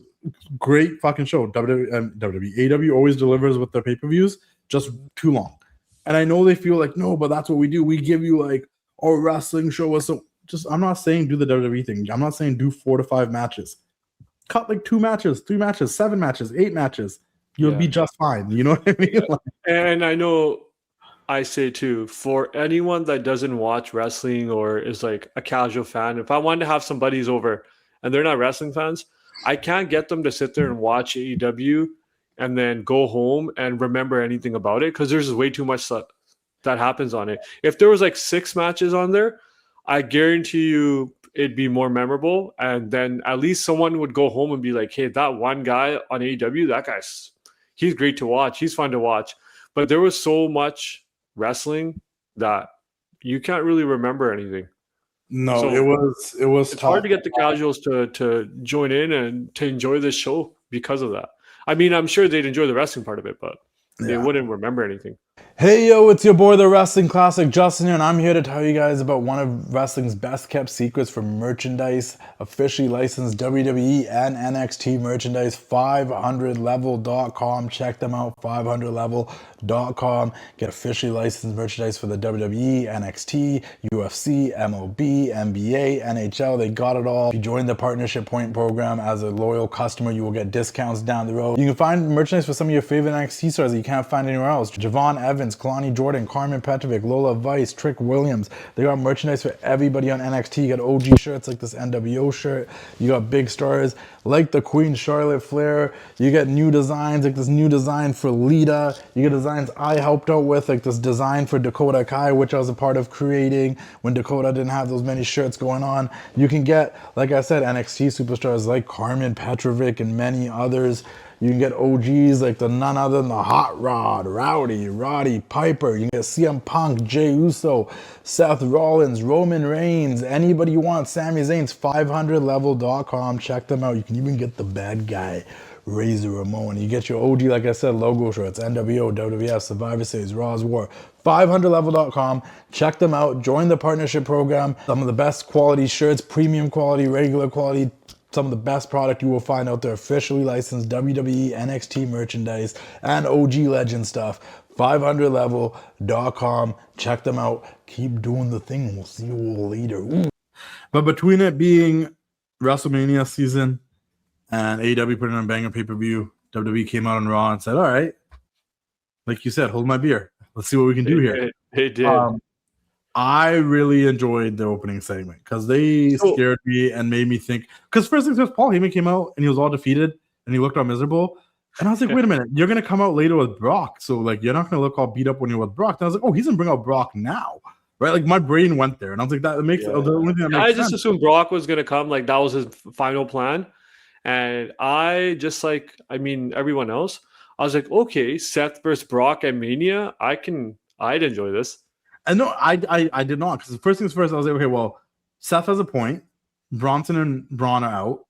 Speaker 1: great fucking show. WWE, AEW always delivers with their pay-per-views, just too long. And I know they feel like, no, but that's what we do. We give you like our wrestling show. So I'm not saying do the WWE thing. I'm not saying do 4 to 5 matches. Cut like 2 matches, 3 matches, 7 matches, 8 matches. You'll be just fine. You know what I mean?
Speaker 2: And I know I say too, for anyone that doesn't watch wrestling or is like a casual fan, if I wanted to have some buddies over and they're not wrestling fans, I can't get them to sit there and watch AEW and then go home and remember anything about it because there's way too much that happens on it. If there was like 6 matches on there, I guarantee you it'd be more memorable, and then at least someone would go home and be like, hey, that one guy on AEW, he's great to watch, he's fun to watch. But there was so much wrestling that you can't really remember anything.
Speaker 1: No,
Speaker 2: So
Speaker 1: it was
Speaker 2: it's
Speaker 1: tough.
Speaker 2: hard to get the casuals to join in and to enjoy this show because of that. I mean, I'm sure they'd enjoy the wrestling part of it, but they wouldn't remember anything.
Speaker 3: Hey yo, it's your boy, the Wrestling Classic, Justin here, and I'm here to tell you guys about one of wrestling's best kept secrets for merchandise, officially licensed WWE and NXT merchandise, 500level.com. Check them out, 500level.com. Get officially licensed merchandise for the WWE, NXT, UFC, MLB, NBA, NHL. They got it all. If you join the Partnership Point program as a loyal customer, you will get discounts down the road. You can find merchandise for some of your favorite NXT stars that you can't find anywhere else. Javon Evans, Kalani Jordan, Carmen Petrovic, Lola Vice, Trick Williams. They got merchandise for everybody on NXT. You got OG shirts like this NWO shirt. You got big stars like the Queen Charlotte Flair. You get new designs like this new design for Lita. You get designs I helped out with, like this design for Dakota Kai, which I was a part of creating when Dakota didn't have those many shirts going on. You can get, like I said, NXT superstars like Carmen Petrovic and many others. You can get OGs like the none other than the Hot Rod, Rowdy, Roddy Piper. You can get CM Punk, Jey Uso, Seth Rollins, Roman Reigns, anybody you want. Sami Zayn's 500level.com. Check them out. You can even get the bad guy, Razor Ramon. You get your OG, like I said, logo shirts, NWO, WWF, Survivor Series, Raw's War. 500level.com. Check them out. Join the partnership program. Some of the best quality shirts, premium quality, regular quality. Some of the best product you will find out there, officially licensed WWE, NXT merchandise, and OG Legend stuff. 500level.com. Check them out. Keep doing the thing. We'll see you all later. Ooh.
Speaker 1: But between it being WrestleMania season and AEW putting on a banger pay-per-view, WWE came out on Raw and said, all right, like you said, hold my beer. Let's see what we can do here.
Speaker 2: They did.
Speaker 1: I really enjoyed the opening segment because they scared me and made me think. Because first things first, Paul Heyman came out and he was all defeated and he looked all miserable. And I was like, wait a minute, you're going to come out later with Brock. So, like, you're not going to look all beat up when you're with Brock. And I was like, oh, he's going to bring out Brock now. Right? Like, my brain went there. And I was like, that makes the only thing that makes sense.
Speaker 2: I just assumed Brock was going to come. Like, that was his final plan. And I just, like, I mean, everyone else, I was like, okay, Seth versus Brock at Mania, I'd enjoy this.
Speaker 1: And no, I did not, because the first things first, I was like, okay, well, Seth has a point. Bronson and Braun are out.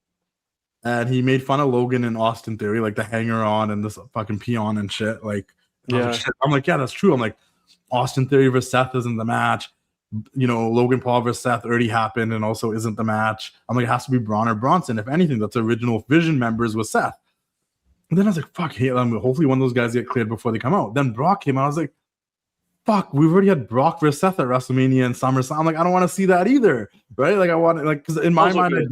Speaker 1: And he made fun of Logan and Austin Theory, like the hanger on and this fucking peon and shit. Like, yeah, that's true. I'm like, Austin Theory versus Seth isn't the match. You know, Logan Paul versus Seth already happened and also isn't the match. I'm like, it has to be Braun or Bronson. If anything, that's original Vision members with Seth. And then I was like, fuck, hey, hopefully one of those guys get cleared before they come out. Then Brock came out. I was like, fuck, we've already had Brock versus Seth at WrestleMania and SummerSlam. I'm like, I don't want to see that either, right? Like, I want, like, because in my mind,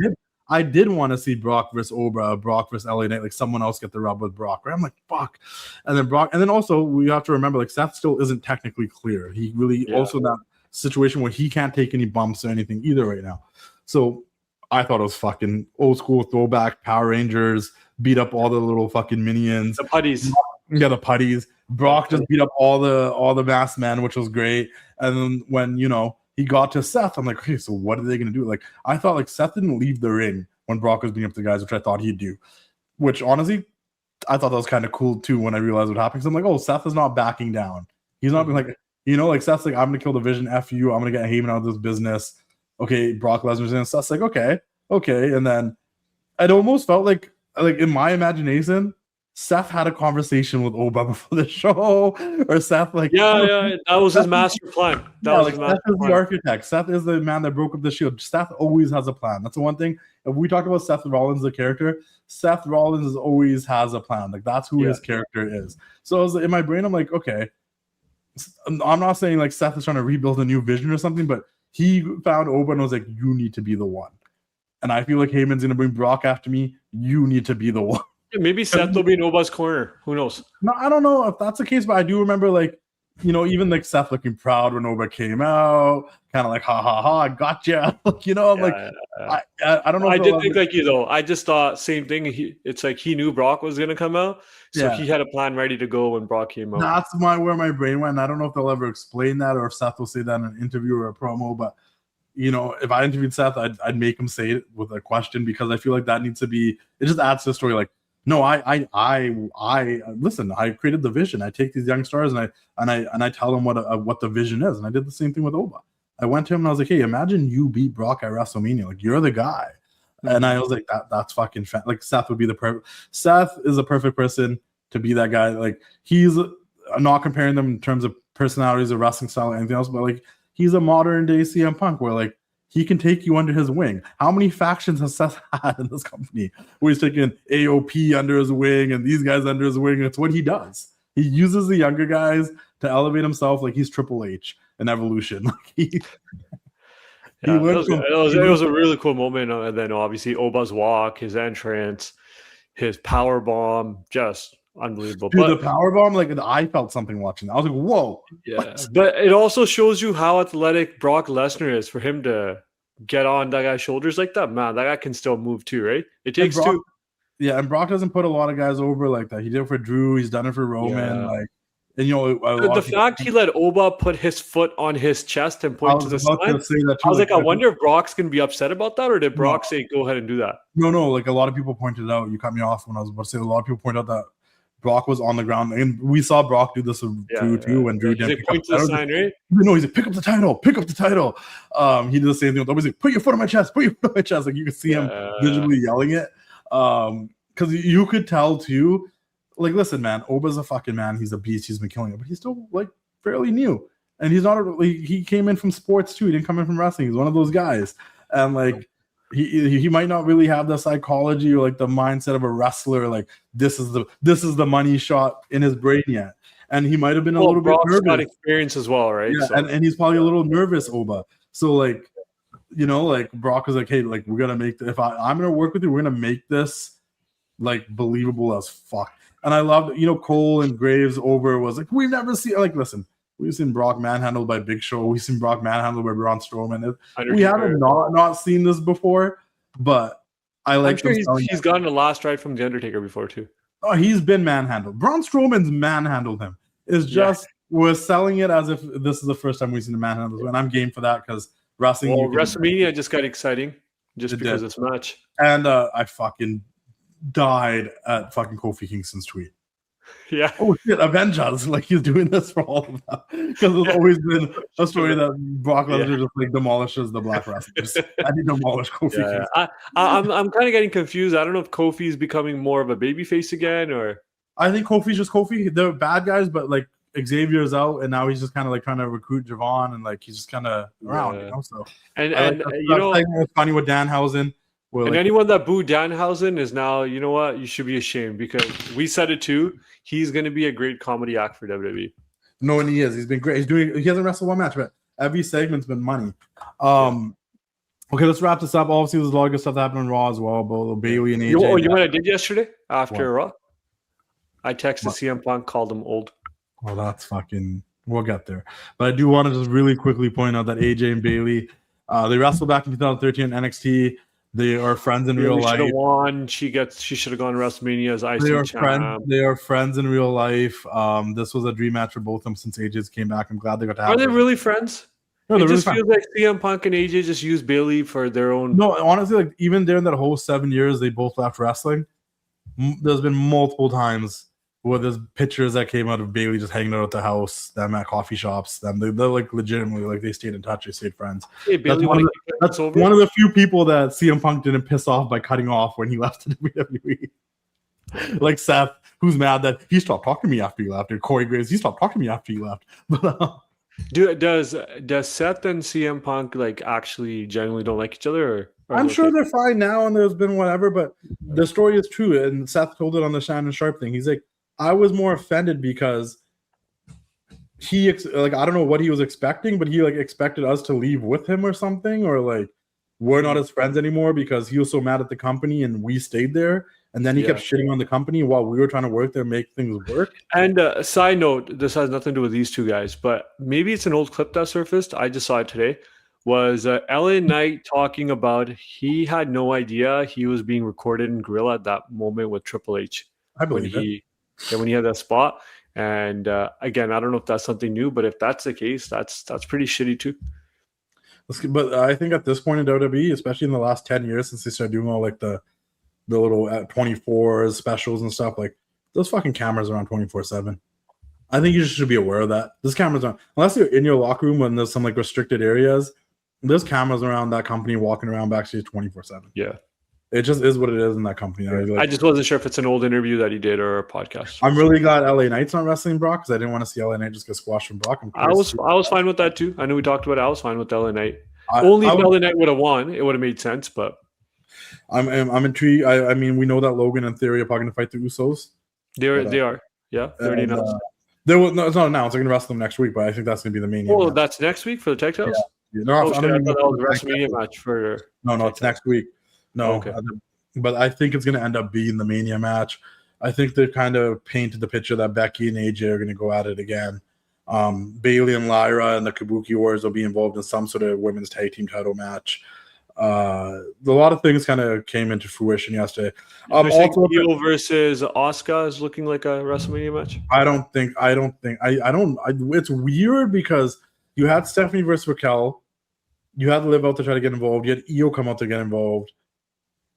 Speaker 1: I did want to see Brock versus Obra, Brock versus LA Knight, like someone else get the rub with Brock, right? I'm like, fuck. And then Brock, and then also we have to remember, like, Seth still isn't technically clear. He really also in that situation where he can't take any bumps or anything either right now. So I thought it was fucking old school throwback Power Rangers, beat up all the little fucking minions.
Speaker 2: The putties.
Speaker 1: Yeah, the putties. Brock just beat up all the masked men, which was great. And then when, you know, he got to Seth, I'm like, okay, so what are they going to do? Like, I thought, like, Seth didn't leave the ring when Brock was beating up the guys, which I thought he'd do. Which, honestly, I thought that was kind of cool, too, when I realized what happened. Because I'm like, oh, Seth is not backing down. He's not being like, you know, like, Seth's like, I'm going to kill the Vision, F you, I'm going to get Heyman out of this business. Okay, Brock Lesnar's in. Seth's like, okay. And then it almost felt like in my imagination, Seth had a conversation with Oba before the show, or Seth, like,
Speaker 2: that was his master plan.
Speaker 1: Seth is the architect. Seth is the man that broke up the Shield. Seth always has a plan. That's the one thing. If we talked about Seth Rollins, the character, Seth Rollins always has a plan. Like, that's who his character is. So I was, in my brain, I'm like, okay, I'm not saying like Seth is trying to rebuild a new Vision or something, but he found Oba and was like, you need to be the one. And I feel like Heyman's going to bring Brock after me. You need to be the one.
Speaker 2: Maybe Seth will be in Oba's corner. Who knows?
Speaker 1: No, I don't know if that's the case, but I do remember, like, you know, even like Seth looking proud when Oba came out, kind of like, ha ha ha, I gotcha. You know, I'm I don't know.
Speaker 2: I did think like you though. I just thought same thing. It's like he knew Brock was going to come out, so he had a plan ready to go when Brock came out.
Speaker 1: That's where my brain went. I don't know if they'll ever explain that or if Seth will say that in an interview or a promo, but if I interviewed Seth, I'd make him say it with a question, because I feel like that needs to be. It just adds to the story. Like, no, I listen. I created the vision. I take these young stars and I tell them what the vision is. And I did the same thing with Oba. I went to him and I was like, hey, imagine you beat Brock at WrestleMania. Like, you're the guy. And I was like, that's fucking like Seth would be the perfect. Seth is a perfect person to be that guy. Like, he's I'm not comparing them in terms of personalities or wrestling style or anything else, but like, he's a modern day CM Punk where like he can take you under his wing. How many factions has Seth had in this company where he's taking AOP under his wing and these guys under his wing? It's what he does. He uses the younger guys to elevate himself like he's Triple H in Evolution. Like it
Speaker 2: was a really cool moment. And then obviously Oba's walk, his entrance, his power bomb, just unbelievable.
Speaker 1: Dude, the power bomb, like I felt something watching that. I was like, whoa.
Speaker 2: Yeah, what? But it also shows you how athletic Brock Lesnar is for him to get on that guy's shoulders like that. Man, that guy can still move too, right? It takes two.
Speaker 1: Yeah, and Brock doesn't put a lot of guys over like that. He did it for Drew. He's done it for Roman. Like, and
Speaker 2: the fact he let Oba put his foot on his chest and point to the side. I was like, I wonder if Brock's gonna be upset about that, or did Brock say go ahead and do that?
Speaker 1: No. Like a lot of people pointed out. You cut me off when I was about to say. A lot of people pointed out that Brock was on the ground, and we saw Brock do this with Drew too. When Drew didn't
Speaker 2: point to the sign, right?
Speaker 1: No, he's like, pick up the title. He did the same thing with Oba. He's like, put your foot on my chest. Like you could see him visually yelling it. Because you could tell too. Like, listen, man, Oba's a fucking man. He's a beast. He's been killing it, but he's still like fairly new, and he's not. He came in from sports too. He didn't come in from wrestling. He's one of those guys, and like he might not really have the psychology or like the mindset of a wrestler. Like this is the money shot in his brain yet, and he might have been a little bit nervous.
Speaker 2: Got experience as well, right?
Speaker 1: Yeah, so. and he's probably a little nervous, Oba. So like, like Brock was like, hey, like we're gonna make if I'm gonna work with you, we're gonna make this like believable as fuck. And I loved, Cole and Graves over was like, we've never seen, like, listen, we've seen Brock manhandled by Big Show. We've seen Brock manhandled by Braun Strowman. We haven't not seen this before, but I like.
Speaker 2: I'm sure he's gotten a last ride from The Undertaker before, too.
Speaker 1: Oh, he's been manhandled. Braun Strowman's manhandled him. It's just, we're selling it as if this is the first time we've seen a manhandle. And I'm game for that because wrestling.
Speaker 2: Well, WrestleMania just got exciting just because it's a match.
Speaker 1: And I fucking died at fucking Kofi Kingston's tweet.
Speaker 2: Yeah.
Speaker 1: Oh shit, avenge us. Like he's doing this for all of them. Because there's always been a story that Brock Lesnar just like demolishes the black wrestlers. And he demolished Kofi Kingston.
Speaker 2: I'm kind of getting confused. I don't know if Kofi's becoming more of a babyface again or
Speaker 1: I think Kofi's just Kofi. They're bad guys, but like Xavier's out and now he's just kind of like trying to recruit Javon and like he's just kind of around, So
Speaker 2: and
Speaker 1: it's funny with Danhausen.
Speaker 2: And anyone that booed Danhausen is now, you know what? You should be ashamed because we said it too. He's going to be a great comedy act for WWE.
Speaker 1: No, and he is. He's been great. He hasn't wrestled one match, but every segment's been money. Okay, let's wrap this up. Obviously, there's a lot of good stuff that happened on Raw as well. But Bailey and AJ.
Speaker 2: You know what I did yesterday after Raw? I texted CM Punk, called him old.
Speaker 1: Oh, that's fucking. We'll get there. But I do want to just really quickly point out that AJ and Bailey, they wrestled back in 2013 in NXT. They are friends in real life.
Speaker 2: Won. She should have gone to WrestleMania as IC champ.
Speaker 1: They are friends in real life. This was a dream match for both of them since AJ's came back. I'm glad they got to have.
Speaker 2: Are they really friends?
Speaker 1: No,
Speaker 2: it just feels like CM Punk and AJ just use Bailey for their own.
Speaker 1: No, honestly, like even during that whole 7 years, they both left wrestling. There's been multiple times where there's pictures that came out of Bailey just hanging out at the house, them at coffee shops. They're like legitimately like they stayed in touch. They stayed friends.
Speaker 2: Hey, Bailey,
Speaker 1: that's one of the few people that CM Punk didn't piss off by cutting off when he left the WWE. Like Seth, who's mad that he stopped talking to me after he left. Or Corey Graves, he stopped talking to me after he left. But
Speaker 2: does Seth and CM Punk like actually genuinely don't like each other? Or
Speaker 1: I'm sure they're fine now, and there's been whatever. But the story is true, and Seth told it on the Shannon Sharp thing. He's like, I was more offended because he I don't know what he was expecting, but he like expected us to leave with him or something, or like we're not his friends anymore because he was so mad at the company and we stayed there. And then he kept shitting on the company while we were trying to work there, make things work.
Speaker 2: And a side note, this has nothing to do with these two guys, but maybe it's an old clip that surfaced. I just saw it today. Was LA Knight talking about he had no idea he was being recorded in Gorilla at that moment with Triple H.
Speaker 1: I believe it.
Speaker 2: When he had that spot. And again, I don't know if that's something new, but if that's the case, that's pretty shitty too.
Speaker 1: But I think at this point in WWE, especially in the last 10 years since they started doing all like the little 24s specials and stuff, like those fucking cameras are on 24/7. I think you should be aware of that. This camera's on, unless you're in your locker room when there's some like restricted areas. There's cameras around that company walking around backstage 24/7.
Speaker 2: Yeah.
Speaker 1: It just is what it is in that company.
Speaker 2: I just wasn't sure if it's an old interview that he did or a podcast.
Speaker 1: I'm really glad LA Knight's not wrestling Brock because I didn't want to see LA Knight just get squashed from Brock.
Speaker 2: I was fine with that too. I know we talked about it. I was fine with LA Knight. Only if LA Knight would have won, it would have made sense. But
Speaker 1: I'm intrigued. I mean, we know that Logan and Theory are probably going to fight the Usos.
Speaker 2: They are. Yeah, they already announced.
Speaker 1: No, it's not announced. They're going to wrestle them next week, but I think that's going to be the main.
Speaker 2: Oh, that's next week for the tag titles?
Speaker 1: Yeah. No,
Speaker 2: I thought that was a WrestleMania match for.
Speaker 1: No, it's next week. No,
Speaker 2: okay.
Speaker 1: But I think it's going to end up being the Mania match. I think they've kind of painted the picture that Becky and AJ are going to go at it again. Bailey and Lyra and the Kabuki Warriors will be involved in some sort of women's tag team title match. A lot of things kind of came into fruition yesterday.
Speaker 2: Also, Io versus Asuka is looking like a WrestleMania match.
Speaker 1: I don't think. It's weird because you had Stephanie versus Raquel. You had Liv out to try to get involved. You had Io come out to get involved.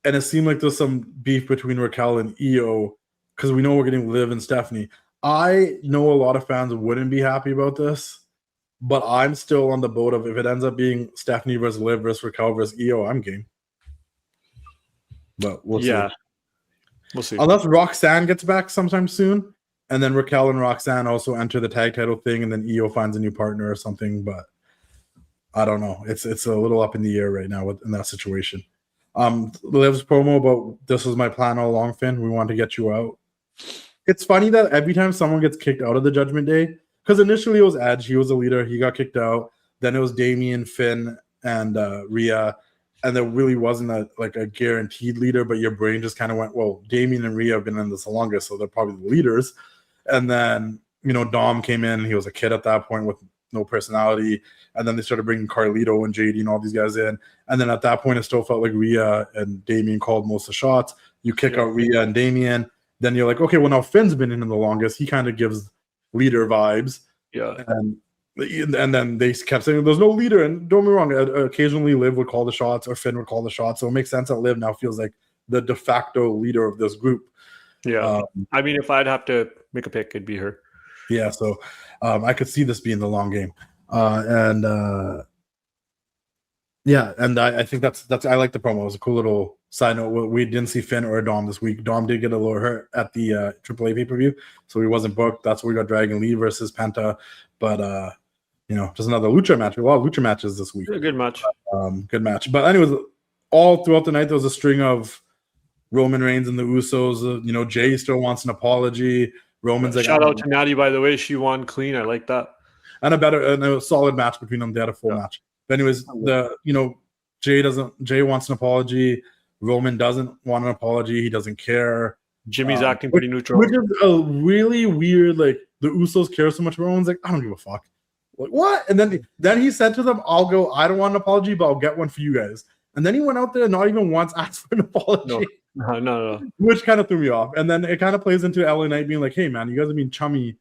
Speaker 1: And it seemed like there's some beef between Raquel and Io because we know we're getting Liv and Stephanie. I know a lot of fans wouldn't be happy about this, but I'm still on the boat of if it ends up being Stephanie versus Liv versus Raquel versus Io, I'm game. But we'll see.
Speaker 2: We'll see.
Speaker 1: Unless Roxanne gets back sometime soon, and then Raquel and Roxanne also enter the tag title thing, and then Io finds a new partner or something. But I don't know. It's a little up in the air right now in that situation. Liv's promo about this was my plan all along, Finn. We want to get you out. It's funny that every time someone gets kicked out of the Judgment Day, because initially it was Edge, he was the leader, he got kicked out. Then it was Damian, Finn, and Rhea, and there really wasn't a guaranteed leader. But your brain just kind of went, well, Damian and Rhea have been in this the longest, so they're probably the leaders. And then Dom came in. He was a kid at that point with no personality. And then they started bringing Carlito and JD and all these guys in. And then at that point, it still felt like Rhea and Damian called most of the shots. You kick out Rhea and Damian. Then you're like, okay, well, now Finn's been in the longest. He kind of gives leader vibes.
Speaker 2: Yeah.
Speaker 1: And then they kept saying there's no leader. And don't get me wrong, occasionally Liv would call the shots or Finn would call the shots. So it makes sense that Liv now feels like the de facto leader of this group.
Speaker 2: Yeah. I mean, if I'd have to make a pick, it'd be her.
Speaker 1: Yeah. So I could see this being the long game. And I think that's I like the promo. It was a cool little side note. We didn't see Finn or Dom this week. Dom did get a little hurt at the AAA pay-per-view, so he wasn't booked. That's where we got Dragon Lee versus Penta. But just another lucha match. A lot of lucha matches this week.
Speaker 2: A good match.
Speaker 1: Good match. But anyways, all throughout the night there was a string of Roman Reigns and the Usos. Jay still wants an apology. Roman's like,
Speaker 2: shout out to Natty, by the way. She won clean. I like that.
Speaker 1: And a solid match between them. They had a full match. But anyways, Jay wants an apology. Roman doesn't want an apology. He doesn't care.
Speaker 2: Jimmy's acting pretty neutral.
Speaker 1: Which is a really weird, like, the Usos care so much. Roman's like, I don't give a fuck. Like, what? And then he said to them, I don't want an apology, but I'll get one for you guys. And then he went out there and not even once asked for an apology.
Speaker 2: No.
Speaker 1: Which kind of threw me off. And then it kind of plays into LA Knight being like, hey, man, you guys are being chummy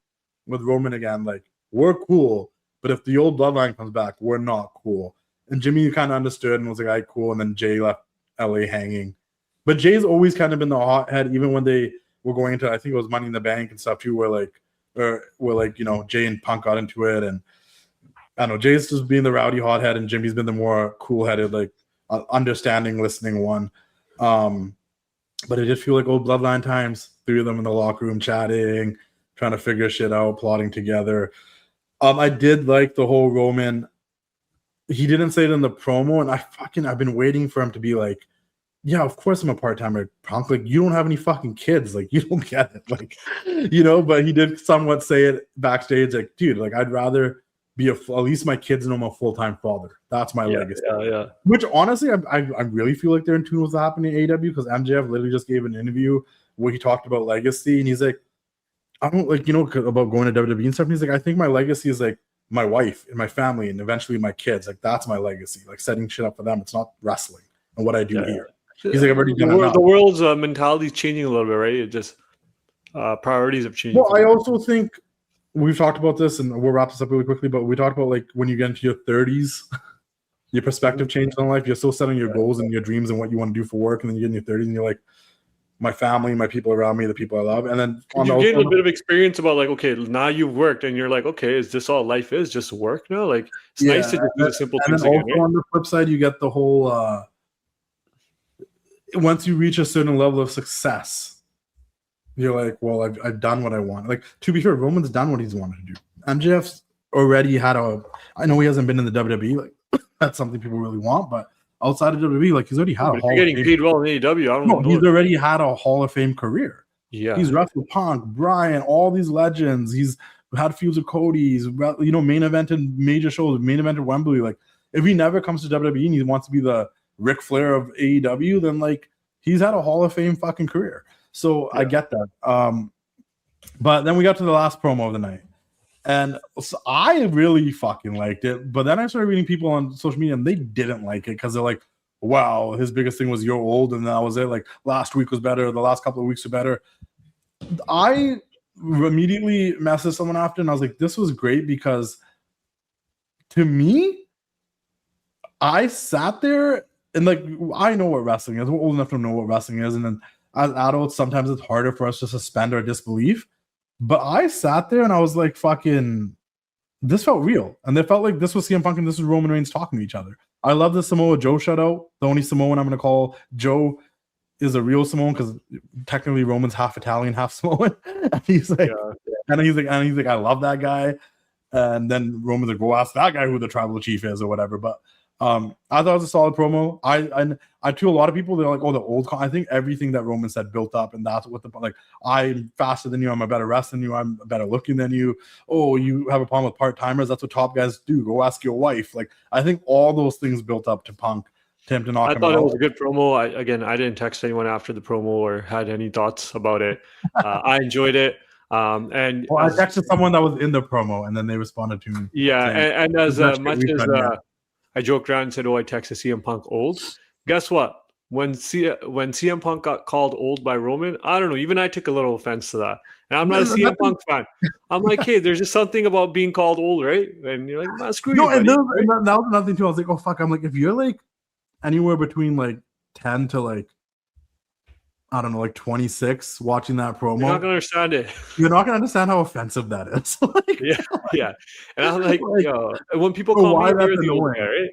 Speaker 1: with Roman again. Like, we're cool, but if the old bloodline comes back, we're not cool. And Jimmy kind of understood and was like, all right, cool. And then Jay left LA hanging. But Jay's always kind of been the hothead, even when they were going into, I think it was Money in the Bank and stuff too, where Jay and Punk got into it. And I don't know, Jay's just being the rowdy hothead, and Jimmy's been the more cool-headed, like, understanding, listening one. But it did feel like old bloodline times. Three of them in the locker room chatting, trying to figure shit out, plotting together. I did like the whole Roman. He didn't say it in the promo, and I've been waiting for him to be like, yeah, of course I'm a part-timer, Punk. Like, you don't have any fucking kids. Like, you don't get it. Like, but he did somewhat say it backstage, like, dude, like, I'd rather be at least my kids know I'm a full-time father. That's my legacy.
Speaker 2: Yeah.
Speaker 1: Which, honestly, I really feel like they're in tune with what's happening in AEW, because MJF literally just gave an interview where he talked about legacy, and he's like, I don't about going to WWE and stuff. And he's like, I think my legacy is like my wife and my family and eventually my kids. Like, that's my legacy, like setting shit up for them. It's not wrestling and what I do here. He's like, I've already done enough.
Speaker 2: The world's mentality is changing a little bit, right? It just priorities have changed.
Speaker 1: Well, I also think we've talked about this, and we'll wrap this up really quickly, but we talked about, like, when you get into your 30s, Your perspective changed on life. You're still setting your goals and your dreams and what you want to do for work, and then you get in your 30s and you're like, my family, my people around me, the people I love, and then
Speaker 2: you gain a bit of experience about like, okay, now you've worked, and you're like, okay, is this all life is? Just work now? Like, it's nice to just do the simple things again.
Speaker 1: Also on the flip side, you get the whole once you reach a certain level of success, you're like, well, I've done what I want. Like, to be fair, Roman's done what he's wanted to do. MJF's already had I know he hasn't been in the WWE, like that's something people really want, but outside of WWE, like he's already had a Hall of Fame.
Speaker 2: Getting paid well in AEW, I don't know.
Speaker 1: He's already had a Hall of Fame career.
Speaker 2: Yeah,
Speaker 1: he's wrestled Punk, Bryan, all these legends. He's had feuds with Cody. He's main evented major shows, main evented Wembley. Like, if he never comes to WWE and he wants to be the Ric Flair of AEW, then like he's had a Hall of Fame fucking career. So I get that. But then we got to the last promo of the night. And so I really fucking liked it. But then I started reading people on social media and they didn't like it because they're like, wow, his biggest thing was you're old. And that was it. Like, last week was better. The last couple of weeks were better. I immediately messaged someone after and I was like, this was great because to me, I sat there and like, I know what wrestling is. We're old enough to know what wrestling is. And then as adults, sometimes it's harder for us to suspend our disbelief. But I sat there and I was like, fucking, this felt real. And it felt like this was CM Punk and this was Roman Reigns talking to each other. I love the Samoa Joe shutout. The only Samoan I'm going to call Joe is a real Samoan because technically Roman's half Italian, half Samoan. And he's like, and he's like, I love that guy. And then Roman's like, go ask that guy who the tribal chief is or whatever. But I thought it was a solid promo. I to a lot of people, they're like, oh, the old. I think everything that Roman said built up, and that's what like, I'm faster than you, I'm a better wrestler than you, I'm better looking than you. Oh, you have a problem with part timers? That's what top guys do. Go ask your wife. Like, I think all those things built up to Punk, to him to knock him out. I thought
Speaker 2: it was a good promo. I didn't text anyone after the promo or had any thoughts about it. I enjoyed it. And
Speaker 1: I texted someone that was in the promo, and then they responded to me.
Speaker 2: Yeah, and as much as I joked around and said, "Oh, I texted CM Punk old." Guess what? When CM Punk got called old by Roman, I don't know. Even I took a little offense to that. And I'm not a CM Punk fan. I'm like, hey, there's just something about being called old, right? And you're like, nah, screw you.
Speaker 1: And that was another thing too. I was like, oh fuck. I'm like, if you're like anywhere between like 10 to like, I don't know, like 26 watching that promo,
Speaker 2: you're not gonna understand it.
Speaker 1: You're not gonna understand how offensive that is. Like,
Speaker 2: yeah. And I'm like, yo, when people call me the old guy, right?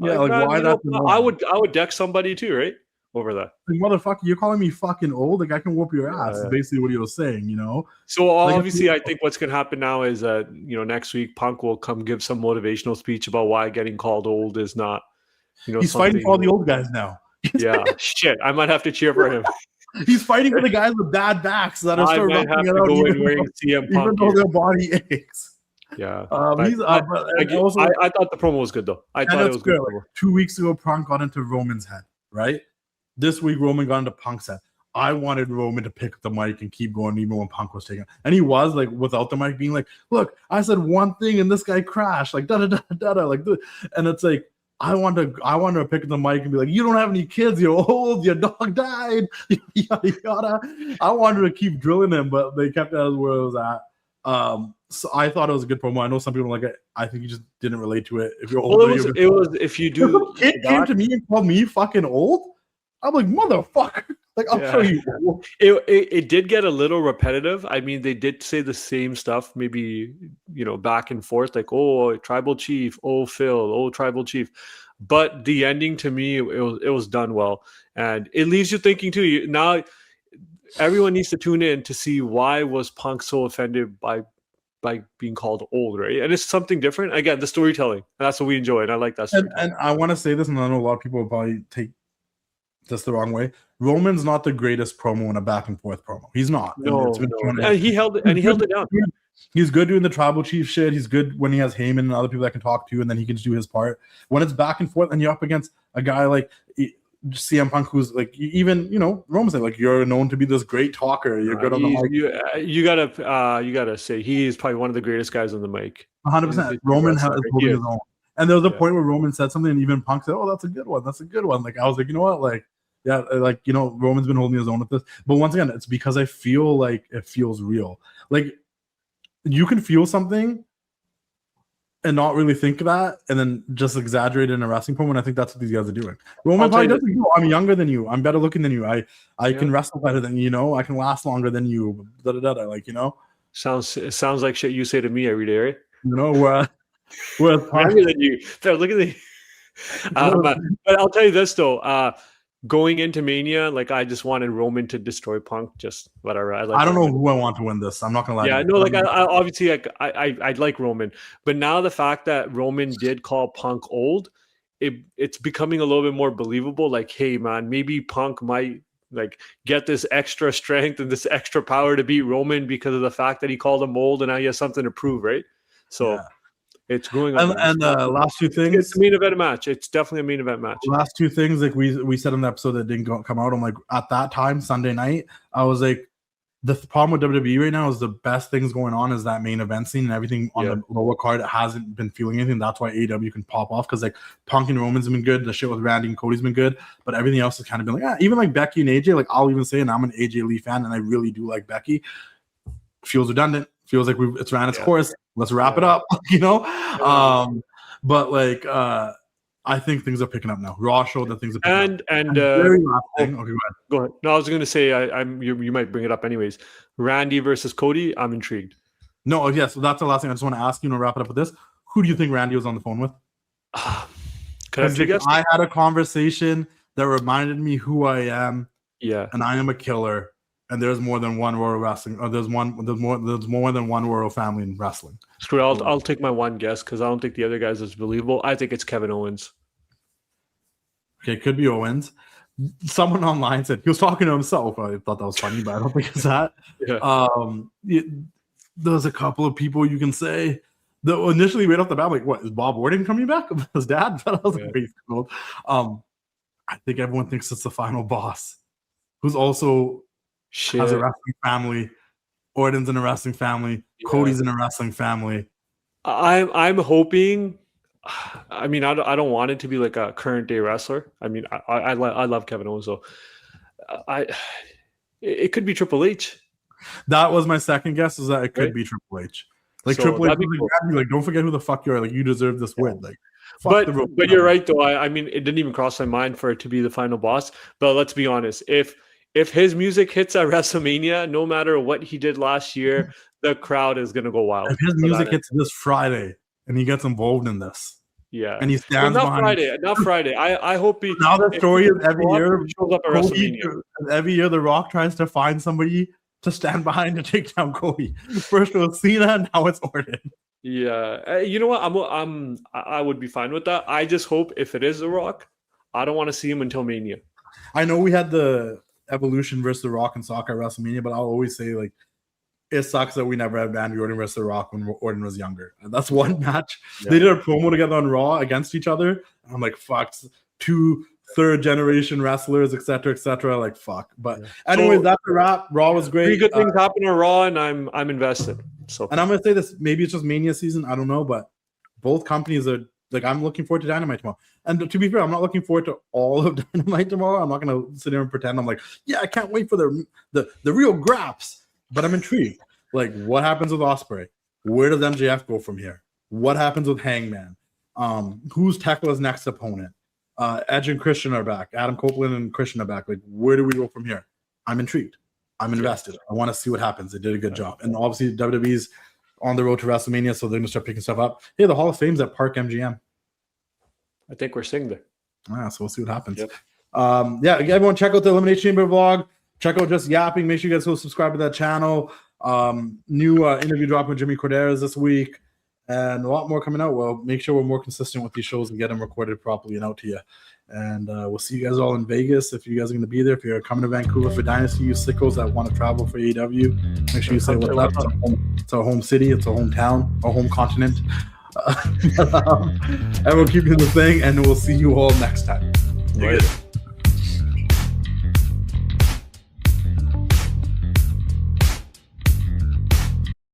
Speaker 1: Yeah, like why that's
Speaker 2: I would deck somebody too, right? Over that.
Speaker 1: Like, motherfucker, you're calling me fucking old? Like, I can whoop your ass. Is basically what he was saying, you know?
Speaker 2: So obviously, I think what's gonna happen now is that, next week Punk will come give some motivational speech about why getting called old is not,
Speaker 1: he's fighting for all the old guys now.
Speaker 2: Yeah, shit. I might have to cheer for him.
Speaker 1: He's fighting for the guys with bad backs that are still
Speaker 2: have to go in wearing CM Punk,
Speaker 1: even though their body aches.
Speaker 2: Yeah, I thought the promo was good though. I thought it was good.
Speaker 1: Like, 2 weeks ago, Punk got into Roman's head, right? This week, Roman got into Punk's head. I wanted Roman to pick up the mic and keep going even when Punk was taking it. And he was like, without the mic, being like, look, I said one thing and this guy crashed, like da-da-da-da-da, like this. And it's like, I want to pick up the mic and be like, you don't have any kids, you're old, your dog died, yada yada. I wanted to keep drilling him, but they kept it as where it was at. So I thought it was a good promo. I know some people don't like it. I think you just didn't relate to it. If you're old,
Speaker 2: it was if you do.
Speaker 1: If a kid came to me and called me fucking old, I'm like, motherfucker. Like, I'll show you.
Speaker 2: It did get a little repetitive. I mean, they did say the same stuff, maybe, back and forth, like, oh, tribal chief, oh, Phil, oh, tribal chief. But the ending, to me, it was done well. And it leaves you thinking, too. Now, everyone needs to tune in to see why was Punk so offended by being called old, right? And it's something different. Again, the storytelling. And that's what we enjoy. And I like that.
Speaker 1: And I want to say this, and I know a lot of people will probably take this the wrong way. Roman's not the greatest promo in a back and forth promo. He's not.
Speaker 2: No. And he held it down.
Speaker 1: He's good doing the tribal chief shit. He's good when he has Heyman and other people that can talk to, and then he can just do his part. When it's back and forth, and you're up against a guy like CM Punk, who's like, even Roman's like you're known to be this great talker. You're good on the mic.
Speaker 2: You gotta say he is probably one of the greatest guys on the mic.
Speaker 1: 100%. Roman is holding his own. And there was a point where Roman said something, and even Punk said, "Oh, that's a good one. That's a good one." Like, I was like, you know what, like. Yeah, like, Roman's been holding his own with this. But once again, it's because I feel like it feels real. Like, you can feel something and not really think of that, and then just exaggerate in a wrestling promo. And I think that's what these guys are doing. Roman probably doesn't know. I'm younger than you. I'm better looking than you. I can wrestle better than you. I can last longer than you. Like
Speaker 2: Sounds like shit you say to me every day, right?
Speaker 1: We're
Speaker 2: younger than you. Look at the. But I'll tell you this though. Going into Mania, like I just wanted Roman to destroy Punk. Just whatever.
Speaker 1: I don't know who I want to win this. I'm not gonna lie.
Speaker 2: Yeah, no, like I obviously I'd like Roman, but now the fact that Roman did call Punk old, it's becoming a little bit more believable. Like, hey man, maybe Punk might like get this extra strength and this extra power to beat Roman because of the fact that he called him old and now he has something to prove, right? So. Yeah. It's going on.
Speaker 1: And last two things.
Speaker 2: It's a main event match. It's definitely a main event match.
Speaker 1: Last two things, like we said in the episode that didn't come out. I'm like, at that time, Sunday night, I was like, the problem with WWE right now is the best things going on is that main event scene and everything on the lower card hasn't been feeling anything. That's why AEW can pop off because like Punk and Roman's been good. The shit with Randy and Cody's been good, but everything else has kind of been like, even like Becky and AJ. Like I'll even say, and I'm an AJ Lee fan, and I really do like Becky. Feels redundant. Feels like it's ran its course. Let's wrap it up, but like I think things are picking up now. Raw showed that things are picking up.
Speaker 2: And
Speaker 1: very last thing. Okay,
Speaker 2: go ahead. No, I was going to say you might bring it up anyways. Randy versus Cody. I'm intrigued.
Speaker 1: No, yeah. So that's the last thing I just want to ask you and wrap it up with this. Who do you think Randy was on the phone with? I had a conversation that reminded me who I am. Yeah, and I am a killer. And there's more than one royal wrestling. Or there's more than one royal family in wrestling.
Speaker 2: Screw. I'll take my one guess because I don't think the other guys is believable. I think it's Kevin Owens.
Speaker 1: Okay, could be Owens. Someone online said he was talking to himself. I thought that was funny, but I don't think it's that. There's a couple of people you can say. Initially, right off the bat, I'm like, what is Bob Orton coming back? His dad? But I was like, cool. I think everyone thinks it's the final boss, who's also. Has a wrestling family. Orton's in a wrestling family. Cody's in a wrestling family.
Speaker 2: I'm hoping. I mean, I don't want it to be like a current day wrestler. I mean, I love Kevin Owens, so it could be Triple H.
Speaker 1: That was my second guess. Is that it could be Triple H? Like so Triple H, like don't forget who the fuck you are. Like you deserve this win. Like,
Speaker 2: but you're right though. I mean, it didn't even cross my mind for it to be the final boss. But let's be honest, if his music hits at WrestleMania, no matter what he did last year, the crowd is going to go wild.
Speaker 1: If his music hits this Friday and he gets involved in this, and he stands
Speaker 2: not Friday. I hope he.
Speaker 1: Now the story is every year shows up at WrestleMania. Every year, The Rock tries to find somebody to stand behind to take down Cody. First it was Cena, now it's Orton.
Speaker 2: Yeah, you know what? I would be fine with that. I just hope if it is The Rock, I don't want to see him until Mania.
Speaker 1: I know we had the Evolution versus The Rock and Sock at WrestleMania, but I'll always say like it sucks that we never had Randy Orton versus The Rock when Orton was younger. And that's one match. They did a promo together on Raw against each other. And I'm like, fuck, two third-generation wrestlers, etc. Like, fuck. But anyways, that's a wrap. Raw was great.
Speaker 2: Three good things happen on Raw, and I'm invested. So,
Speaker 1: and I'm gonna say this. Maybe it's just Mania season. I don't know, but both companies are like. I'm looking forward to Dynamite tomorrow. And to be fair, I'm not looking forward to all of Dynamite tomorrow. I'm not gonna sit here and pretend I'm like, yeah, I can't wait for the real graps. But I'm intrigued. Like, what happens with Ospreay? Where does MJF go from here? What happens with Hangman? Who's Tekla's next opponent? Edge and Christian are back. Adam Copeland and Christian are back. Like, where do we go from here? I'm intrigued. I'm invested. I want to see what happens. They did a good job. And obviously, WWE's on the road to WrestleMania, so they're going to start picking stuff up. Hey, the Hall of Fame's at Park MGM. I
Speaker 2: think we're sitting there.
Speaker 1: Yeah, so we'll see what happens. Yep. Everyone check out the Elimination Chamber vlog. Check out Just Yapping. Make sure you guys go subscribe to that channel. New interview drop with Jimmy Corderas this week. And a lot more coming out. Well, make sure we're more consistent with these shows and get them recorded properly and out to you. And we'll see you guys all in Vegas if you guys are going to be there. If you're coming to Vancouver for Dynasty, you sickos that want to travel for AEW, make sure you say what's up. It's our home city. It's our hometown, our home continent. Everyone keep doing the thing, and we'll see you all next time.
Speaker 2: Right.